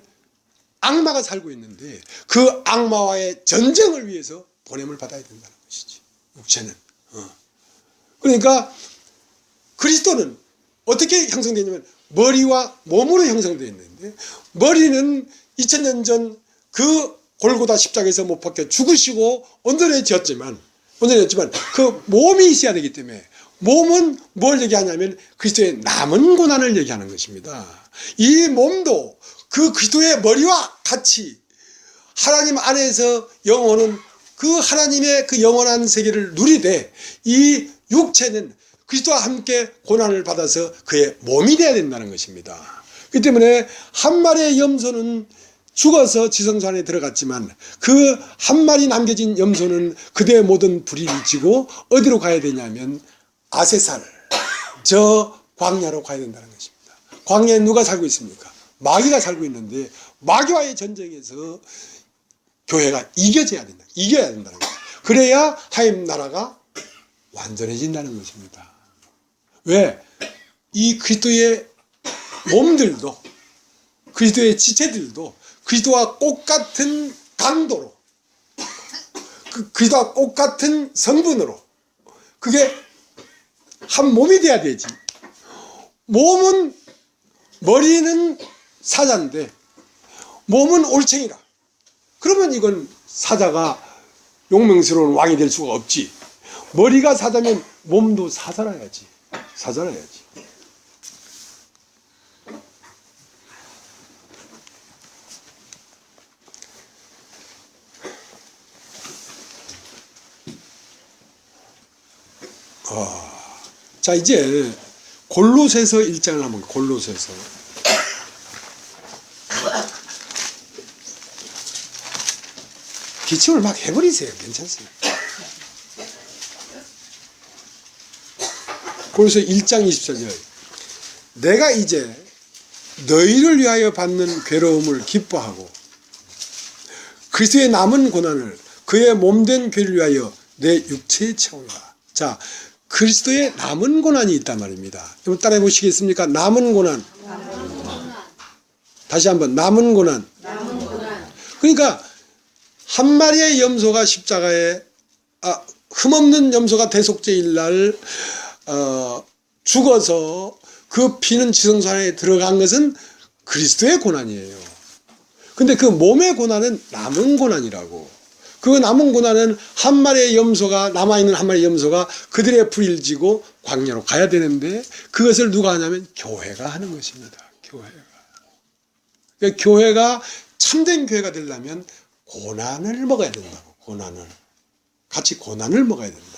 악마가 살고 있는데 그 악마와의 전쟁을 위해서 보냄을 받아야 된다는 것이지, 육체는. 그러니까 그리스도는 어떻게 형성되냐면 머리와 몸으로 형성되어 있는데, 머리는 2000년 전 그 골고다 십자가에서 못 박혀 죽으시고 온전해졌지만 그 몸이 있어야 되기 때문에, 몸은 뭘 얘기하냐면 그리스도의 남은 고난을 얘기하는 것입니다. 이 몸도 그 그리스도의 머리와 같이 하나님 안에서 영혼은 그 하나님의 그 영원한 세계를 누리되, 이 육체는 그리스도와 함께 고난을 받아서 그의 몸이 되어야 된다는 것입니다. 그렇기 때문에 한 마리의 염소는 죽어서 지성소 안에 들어갔지만 그 한 마리 남겨진 염소는 그대의 모든 불의를 지고 어디로 가야 되냐면 아세살, 저 광야로 가야 된다는 것입니다. 광야에 누가 살고 있습니까? 마귀가 살고 있는데, 마귀와의 전쟁에서 교회가 이겨야 된다는 거예요. 그래야 하나님 나라가 완전해진다는 것입니다. 왜? 이 그리스도의 몸들도, 그리스도의 지체들도 그리스도와 똑같은 강도로, 그리스도와 똑같은 성분으로, 그게 한 몸이 돼야 되지. 몸은, 머리는 사자인데 몸은 올챙이라. 그러면 이건 사자가 용맹스러운 왕이 될 수가 없지. 머리가 사자면 몸도 사자라야지. 자, 이제 골로새서 1장을 한번, 골로새서. 기침을 막 해버리세요. 괜찮습니다. 골로새 1장 24절. 내가 이제 너희를 위하여 받는 괴로움을 기뻐하고 그리스도의 남은 고난을 그의 몸된 교회를 위하여 내 육체에 채우라. 자, 그리스도의 남은 고난이 있단 말입니다. 여러분 따라해 보시겠습니까? 남은 고난. 다시 한번, 남은 고난. 그러니까 한 마리의 염소가 십자가에, 흠없는 염소가 대속죄일 날 죽어서 그 피는 지성소 안에 들어간 것은 그리스도의 고난이에요. 근데 그 몸의 고난은 남은 고난이라고. 그 남은 고난은 한 마리의 염소가, 남아있는 한 마리의 염소가 그들의 불의를 지고 광야로 가야 되는데, 그것을 누가 하냐면 교회가 하는 것입니다. 그러니까 교회가 참된 교회가 되려면 고난을 먹어야 된다고. 같이 고난을 먹어야 된다고.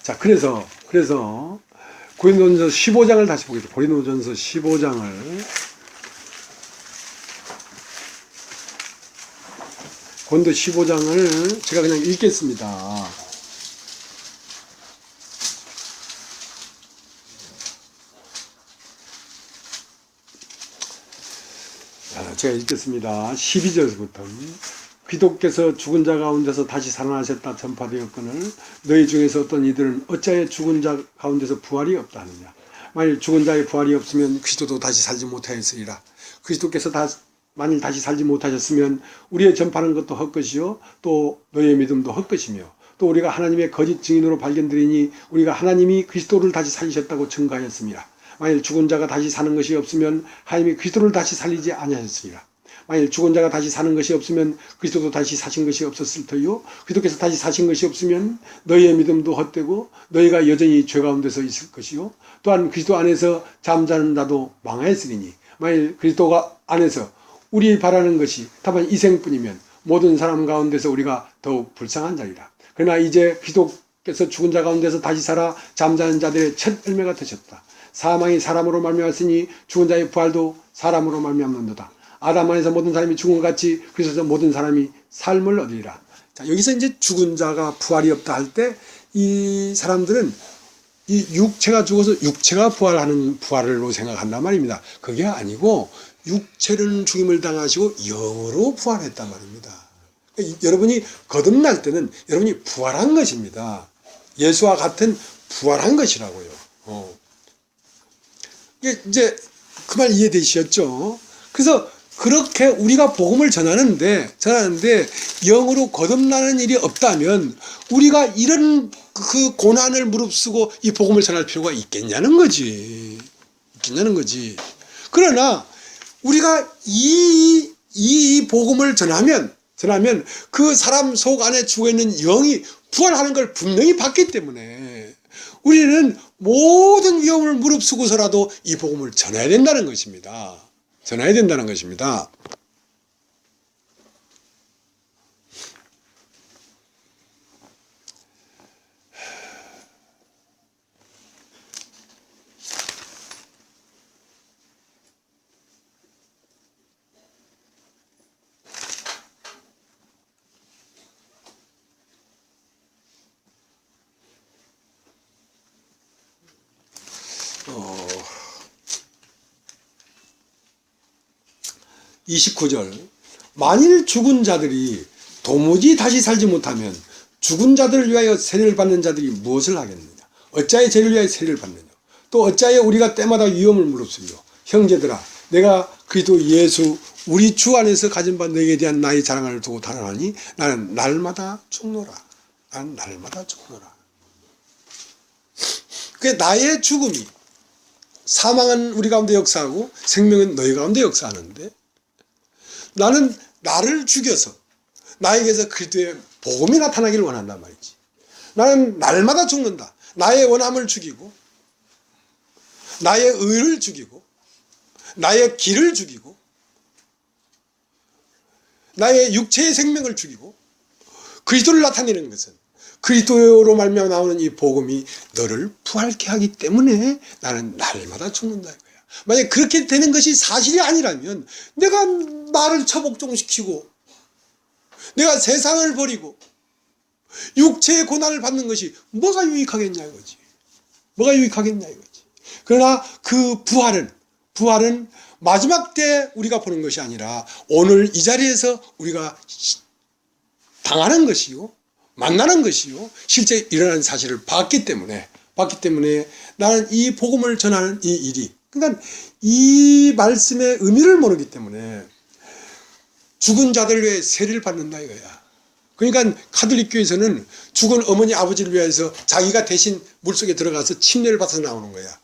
자, 그래서 고린도전서 15장을 다시 보겠습니다. 고린도전서 15장을. 고린도 15장을 제가 그냥 읽겠습니다. 제가 읽겠습니다. 12절부터. 기독께서 죽은 자 가운데서 다시 살아나셨다 전파되었거늘 너희 중에서 어떤 이들은 어찌하여 죽은 자 가운데서 부활이 없다 하느냐. 만일 죽은 자의 부활이 없으면 그리스도도 다시 살지 못하였으리라. 그리스도께서 만일 다시 살지 못하셨으면 우리의 전파하는 것도 헛것이요 또 너희의 믿음도 헛것이며, 또 우리가 하나님의 거짓 증인으로 발견되리니 우리가 하나님이 그리스도를 다시 살리셨다고 증거하였습니다. 만일 죽은 자가 다시 사는 것이 없으면 하나님이 그리스도를 다시 살리지 아니하셨으리라. 만일 죽은 자가 다시 사는 것이 없으면 그리스도도 다시 사신 것이 없었을 터이요 그리스도께서 다시 사신 것이 없으면 너희의 믿음도 헛되고 너희가 여전히 죄 가운데서 있을 것이요 또한 그리스도 안에서 잠자는 자도 망하였으리니, 만일 그리스도가 안에서 우리 바라는 것이 다만 이생뿐이면 모든 사람 가운데서 우리가 더욱 불쌍한 자리라. 그러나 이제 그리스도께서 죽은 자 가운데서 다시 살아 잠자는 자들의 첫 열매가 되셨다. 사망이 사람으로 말미암았으니 죽은 자의 부활도 사람으로 말미암는도다. 아담 안에서 모든 사람이 죽은 것 같이 그리스도에서 모든 사람이 삶을 얻으리라. 자, 여기서 이제 죽은 자가 부활이 없다 할 때 이 사람들은 이 육체가 죽어서 육체가 부활하는 부활로 생각한단 말입니다. 그게 아니고 육체는 죽임을 당하시고 영으로 부활했단 말입니다. 여러분이 거듭날 때는 여러분이 부활한 것입니다. 예수와 같은 부활한 것이라고요. 이제 그 말 이해되시겠죠? 그래서 그렇게 우리가 복음을 전하는데 영으로 거듭나는 일이 없다면 우리가 이런 그 고난을 무릅쓰고 이 복음을 전할 필요가 있겠냐는 거지. 그러나 우리가 이 복음을 전하면 그 사람 속 안에 죽어있는 영이 부활하는 걸 분명히 봤기 때문에 우리는 모든 위험을 무릅쓰고서라도 이 복음을 전해야 된다는 것입니다. 전해야 된다는 것입니다. 어, 29절 만일 죽은 자들이 도무지 다시 살지 못하면 죽은 자들을 위하여 세례를 받는 자들이 무엇을 하겠느냐? 어찌하여 죄를 위하여 세례를 받느냐? 또 어찌하여 우리가 때마다 위험을 무릅쓰며 형제들아 내가 그리스도 예수 우리 주 안에서 가진 바 너에게 대한 나의 자랑을 두고 단언하니 나는 날마다 죽노라. 나는 날마다 죽노라. 그 나의 죽음이 사망은 우리 가운데 역사하고 생명은 너희 가운데 역사하는데 나는 나를 죽여서 나에게서 그리스도의 복음이 나타나기를 원한단 말이지. 나는 날마다 죽는다. 나의 원함을 죽이고 나의 의를 죽이고 나의 길을 죽이고 나의 육체의 생명을 죽이고 그리스도를 나타내는 것은 그리스도로 말미암아 나오는 이 복음이 너를 부활케 하기 때문에 나는 날마다 죽는다 이거야. 만약 그렇게 되는 것이 사실이 아니라면 내가 나를 처복종시키고 내가 세상을 버리고 육체의 고난을 받는 것이 뭐가 유익하겠냐 이거지. 뭐가 유익하겠냐 이거지. 그러나 그 부활은 마지막 때 우리가 보는 것이 아니라 오늘 이 자리에서 우리가 당하는 것이요 만나는 것이요 실제 일어나는 사실을 봤기 때문에 나는 이 복음을 전하는 이 일이 그러니까 이 말씀의 의미를 모르기 때문에 죽은 자들 위해 세례를 받는다 이거야. 그러니까 카톨릭 교회에서는 죽은 어머니 아버지를 위해서 자기가 대신 물속에 들어가서 침례를 받아서 나오는 거야.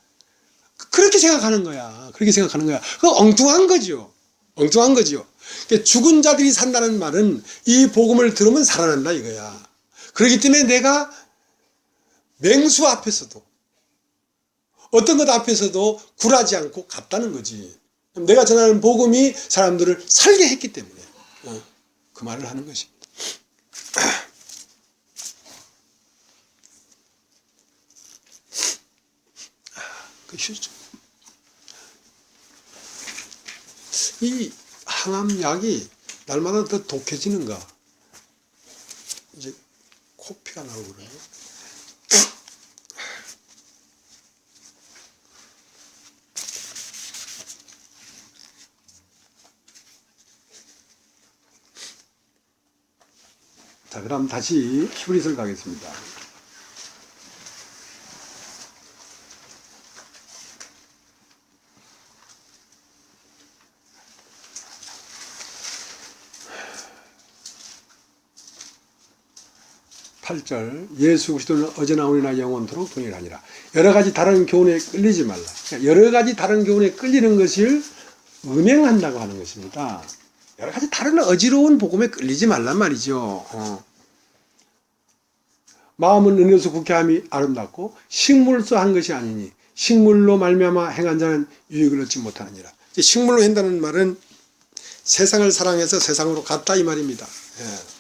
그렇게 생각하는 거야. 그거 엉뚱한 거죠. 그러니까 죽은 자들이 산다는 말은 이 복음을 들으면 살아난다 이거야. 그렇기 때문에 내가 맹수 앞에서도 어떤 것 앞에서도 굴하지 않고 갔다는 거지. 내가 전하는 복음이 사람들을 살게 했기 때문에 그 말을 하는 것입니다. 그렇죠. 이 항암약이 날마다 더 독해지는가? 이제 코피가 나오고 그러네. 자, 그럼 다시 히브리서를 가겠습니다. (8절) 예수 그리스도는 어제나 오늘나 영원토록 동일하니라. 여러 가지 다른 교훈에 끌리지 말라. 여러 가지 다른 교훈에 끌리는 것을 음행한다고 하는 것입니다. 여러 가지 다른 어지러운 복음에 끌리지 말란 말이죠. 마음은 은혜로서 국회함이 아름답고 식물로서 한 것이 아니니 식물로 말미암아 행한 자는 유익을 얻지 못하느니라. 식물로 한다는 말은 세상을 사랑해서 세상으로 갔다 이 말입니다. 예.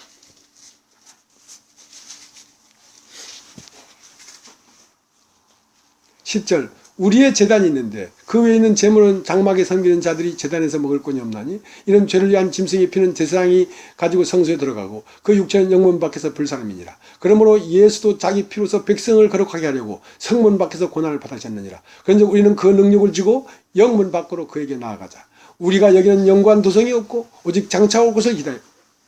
10절 우리의 제단이 있는데 그 외에 있는 제물은 장막에 섬기는 자들이 제단에서 먹을 권이 없나니 이는 죄를 위한 짐승의 피는 제사장이 가지고 성소에 들어가고 그 육체는 영문 밖에서 불사름이니라. 그러므로 예수도 자기 피로서 백성을 거룩하게 하려고 성문 밖에서 고난을 받으셨느니라. 그런데 우리는 그 능력을 쥐고 영문 밖으로 그에게 나아가자. 우리가 여기는 영관 도성이 없고 오직 장차 올 것을 기다려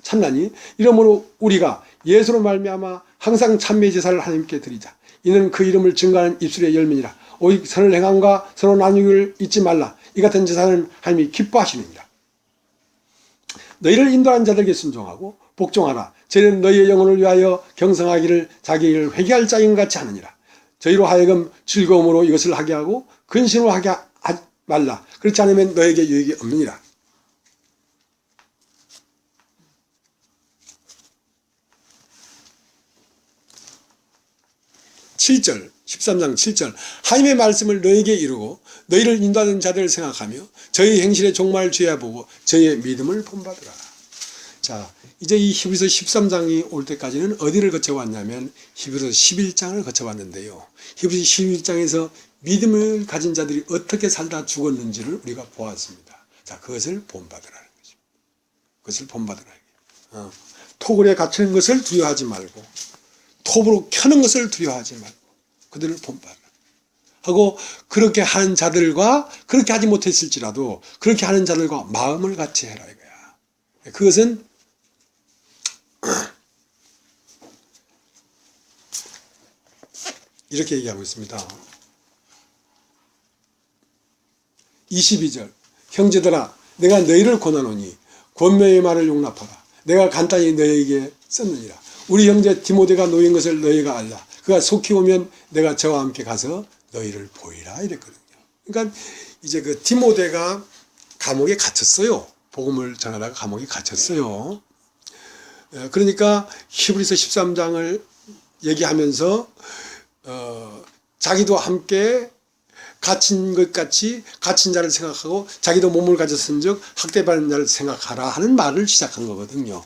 찾나니 이러므로 우리가 예수로 말미암아 항상 찬미 제사를 하나님께 드리자. 이는 그 이름을 증거하는 입술의 열매니라. 오직 선을 행함과 서로 나누기를 잊지 말라. 이 같은 제사는 하나님이 기뻐하시느니라. 너희를 인도하는 자들에게 순종하고 복종하라. 저희는 너희의 영혼을 위하여 경성하기를 자기 일을 회개할 자인 같이 하느니라. 저희로 하여금 즐거움으로 이것을 하게 하고 근심으로 하게 하지 말라. 그렇지 않으면 너에게 유익이 없느니라. 7절 13장 7절 하나님의 말씀을 너에게 이루고 너희를 인도하는 자들을 생각하며 저희 행실의 종말을 죄하보고 저희의 믿음을 본받으라. 자, 이제 이 히브리서 13장이 올 때까지는 어디를 거쳐왔냐면 히브리서 11장을 거쳐왔는데요. 히브리서 11장에서 믿음을 가진 자들이 어떻게 살다 죽었는지를 우리가 보았습니다. 자, 그것을 본받으라는 것입니다. 그것을 본받으라. 토굴에 갇히는 것을 두려워하지 말고 톱으로 켜는 것을 두려워하지 말고 그들을 본받으라 하고, 그렇게 하는 자들과 그렇게 하지 못했을지라도 그렇게 하는 자들과 마음을 같이 해라 이거야. 그것은 이렇게 얘기하고 있습니다. 22절 형제들아 내가 너희를 권하노니 권면의 말을 용납하라. 내가 간단히 너희에게 썼느니라. 우리 형제 디모데가 놓인 것을 너희가 알라. 그가 속히 오면 내가 저와 함께 가서 너희를 보이라 이랬거든요. 그러니까 이제 그 디모데가 감옥에 갇혔어요. 복음을 전하다가 감옥에 갇혔어요. 그러니까 히브리서 13장을 얘기하면서 자기도 함께 갇힌 것 같이 갇힌 자를 생각하고 자기도 몸을 가졌은 즉 학대받는 자를 생각하라 하는 말을 시작한 거거든요.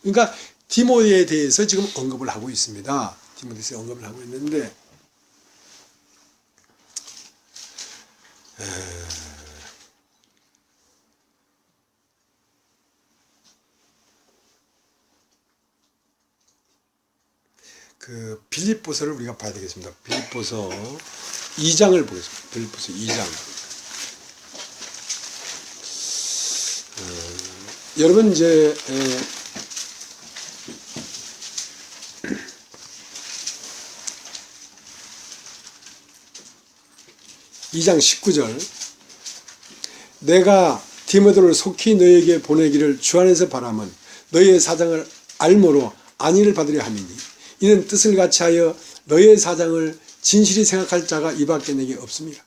그러니까 디모데에 대해서 지금 언급을 하고 있습니다. 디모데에서 언급을 하고 있는데 그 빌립보서를 우리가 봐야 되겠습니다. 빌립보서 2장을 보겠습니다. 빌립보서 2장. 여러분 이제 2장 19절 내가 디모데를 속히 너에게 보내기를 주 안에서 바라면 너희의 사정을 알므로 안위를 받으려 함이니 이는 뜻을 같이 하여 너희의 사정을 진실히 생각할 자가 이밖에 내게 없습니다.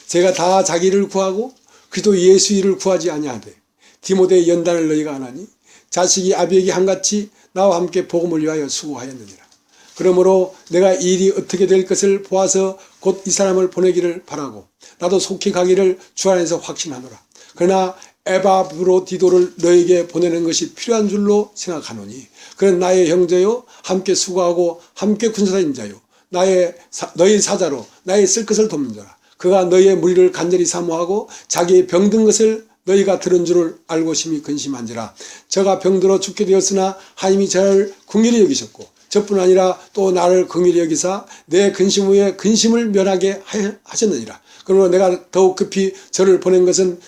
제가 다 자기를 구하고 그리스도 예수 일을 구하지 아니하되 디모데의 연단을 너희가 아나니 자식이 아비에게 한같이 나와 함께 복음을 위하여 수고하였느니라. 그러므로 내가 이 일이 어떻게 될 것을 보아서 곧 이 사람을 보내기를 바라고 나도 속히 가기를 주 안에서 확신하노라. 그러나 에바브로디도를 너에게 보내는 것이 필요한 줄로 생각하노니 그는 나의 형제요 함께 수고하고 함께 군사인 자요 너희 사자로 나의 쓸 것을 돕는 자라. 그가 너희의 무리를 간절히 사모하고 자기의 병든 것을 너희가 들은 줄을 알고 심히 근심한지라. 저가 병들어 죽게 되었으나 하나님이 저를 긍휼히 여기셨고 저뿐 아니라 또 나를 긍휼히 여기사 내 근심 후에 근심을 면하게 하셨느니라. 그러므로 내가 더욱 급히 저를 보낸 것은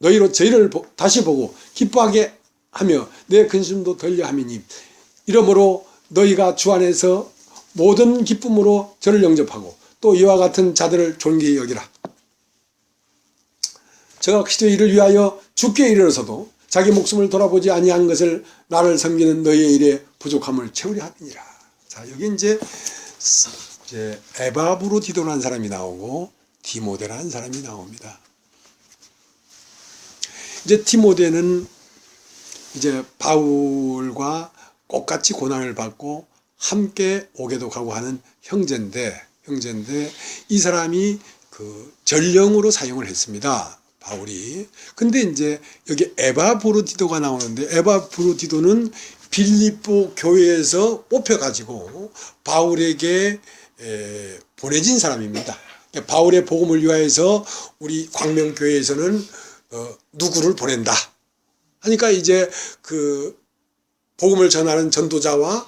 너희로 저희를 다시 보고 기뻐하게 하며 내 근심도 덜려 함이니 이러므로 너희가 주 안에서 모든 기쁨으로 저를 영접하고 또 이와 같은 자들을 존귀히 여기라. 저가 그리스도의 일을 위하여 죽게 이르러서도 자기 목숨을 돌아보지 아니한 것을 나를 섬기는 너희의 일에 부족함을 채우려 함이니라. 자, 여기 이제 에바브로디도라는 사람이 나오고 디모데라는 사람이 나옵니다. 이제 디모데는 이제 바울과 똑같이 고난을 받고 함께 오게도 가고 하는 형제인데 이 사람이 그 전령으로 사용을 했습니다. 바울이. 근데 이제 여기 에바브로디도가 나오는데 에바브로디도는 빌립보 교회에서 뽑혀가지고 바울에게 보내진 사람입니다. 바울의 복음을 위하여서 우리 광명교회에서는 누구를 보낸다 하니까 이제 그 복음을 전하는 전도자와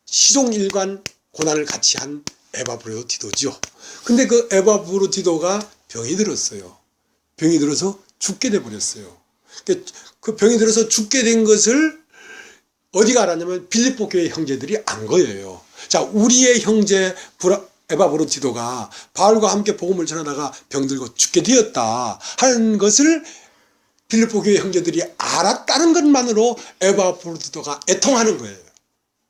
시종일관 고난을 같이 한 에바브로디도죠. 근데 그 에바브로디도가 병이 들었어요. 병이 들어서 죽게 돼 버렸어요. 그 병이 들어서 죽게 된 것을 어디가 알았냐면 빌립보 교회 형제들이 안 거예요. 자, 우리의 형제 에바브로디도가 바울과 함께 복음을 전하다가 병들고 죽게 되었다 하는 것을 빌립보 교회 형제들이 알았다는 것만으로 에바브로디도가 애통하는 거예요.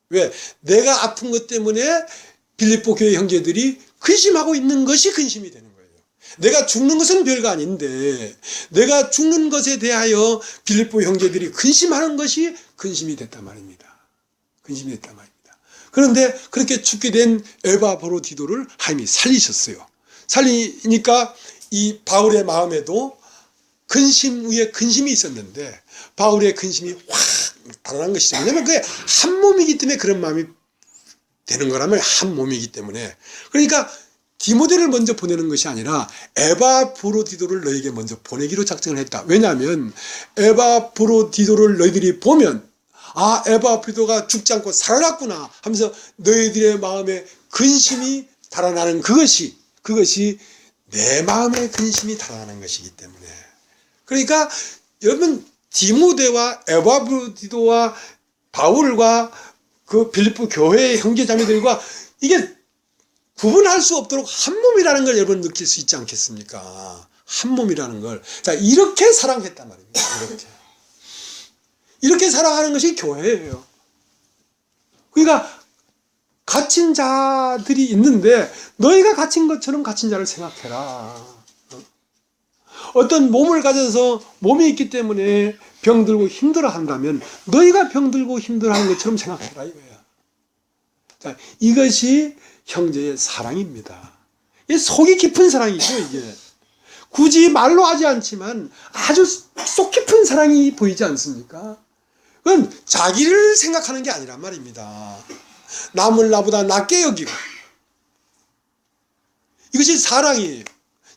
왜? 내가 아픈 것 때문에 빌립보 교회 형제들이 근심하고 있는 것이 근심이 되는 거예요. 내가 죽는 것은 별거 아닌데 내가 죽는 것에 대하여 빌립보 형제들이 근심하는 것이 근심이 됐단 말입니다. 근심이 됐단 말입니다. 그런데 그렇게 죽게 된 에바브로디도를 하나님이 살리셨어요. 살리니까 이 바울의 마음에도 근심 위에 근심이 있었는데 바울의 근심이 확 달아난 것이죠. 왜냐하면 그게 한 몸이기 때문에 그런 마음이 되는 거라면 한 몸이기 때문에. 그러니까 디모데를 먼저 보내는 것이 아니라 에바브로디도를 너에게 먼저 보내기로 작정을 했다. 왜냐하면 에바브로디도를 너희들이 보면 아, 에바브로디도가 죽지 않고 살아났구나 하면서 너희들의 마음에 근심이 달아나는 그것이 내 마음의 근심이 달아나는 것이기 때문에. 그러니까 여러분 디모데와 에바브로디도와 바울과 그 빌립보 교회의 형제자매들과 이게 구분할 수 없도록 한 몸이라는 걸 여러분 느낄 수 있지 않겠습니까? 한 몸이라는 걸. 자, 이렇게 사랑했단 말입니다. 이렇게 사랑하는 것이 교회예요. 그러니까 갇힌 자들이 있는데 너희가 갇힌 것처럼 갇힌 자를 생각해라. 어떤 몸을 가져서 몸이 있기 때문에 병들고 힘들어 한다면 너희가 병들고 힘들어 하는 것처럼 생각해라 이거야. 자, 이것이 형제의 사랑입니다. 이게 속이 깊은 사랑이죠, 이게. 굳이 말로 하지 않지만 아주 속 깊은 사랑이 보이지 않습니까? 그건 자기를 생각하는 게 아니란 말입니다. 남을 나보다 낫게 여기고. 이것이 사랑이에요.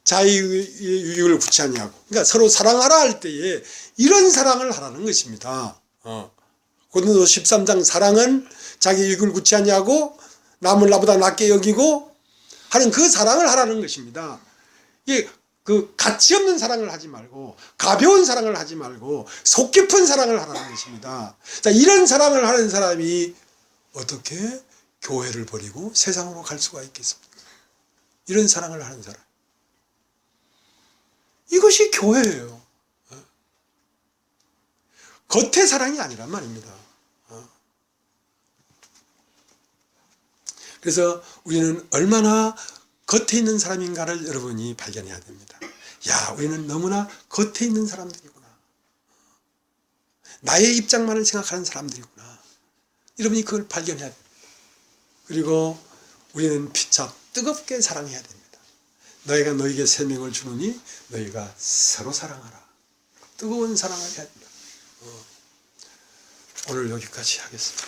자의 유익을 구치 아니하고. 그러니까 서로 사랑하라 할 때에 이런 사랑을 하라는 것입니다. 고린도서 13장 사랑은 자기 유익을 구치 아니하고 남을 나보다 낫게 여기고 하는 그 사랑을 하라는 것입니다. 이게 그 가치 없는 사랑을 하지 말고 가벼운 사랑을 하지 말고 속 깊은 사랑을 하라는 것입니다. 자, 이런 사랑을 하는 사람이 어떻게 교회를 버리고 세상으로 갈 수가 있겠습니까? 이런 사랑을 하는 사람. 이것이 교회예요. 겉의 사랑이 아니란 말입니다. 그래서 우리는 얼마나 겉에 있는 사람인가를 여러분이 발견해야 됩니다. 야, 우리는 너무나 겉에 있는 사람들이구나. 나의 입장만을 생각하는 사람들이구나. 여러분이 그걸 발견해야 됩니다. 그리고 우리는 피차 뜨겁게 사랑해야 됩니다. 너희가 너희에게 생명을 주느니 너희가 서로 사랑하라. 뜨거운 사랑을 해야 된다. 오늘 여기까지 하겠습니다.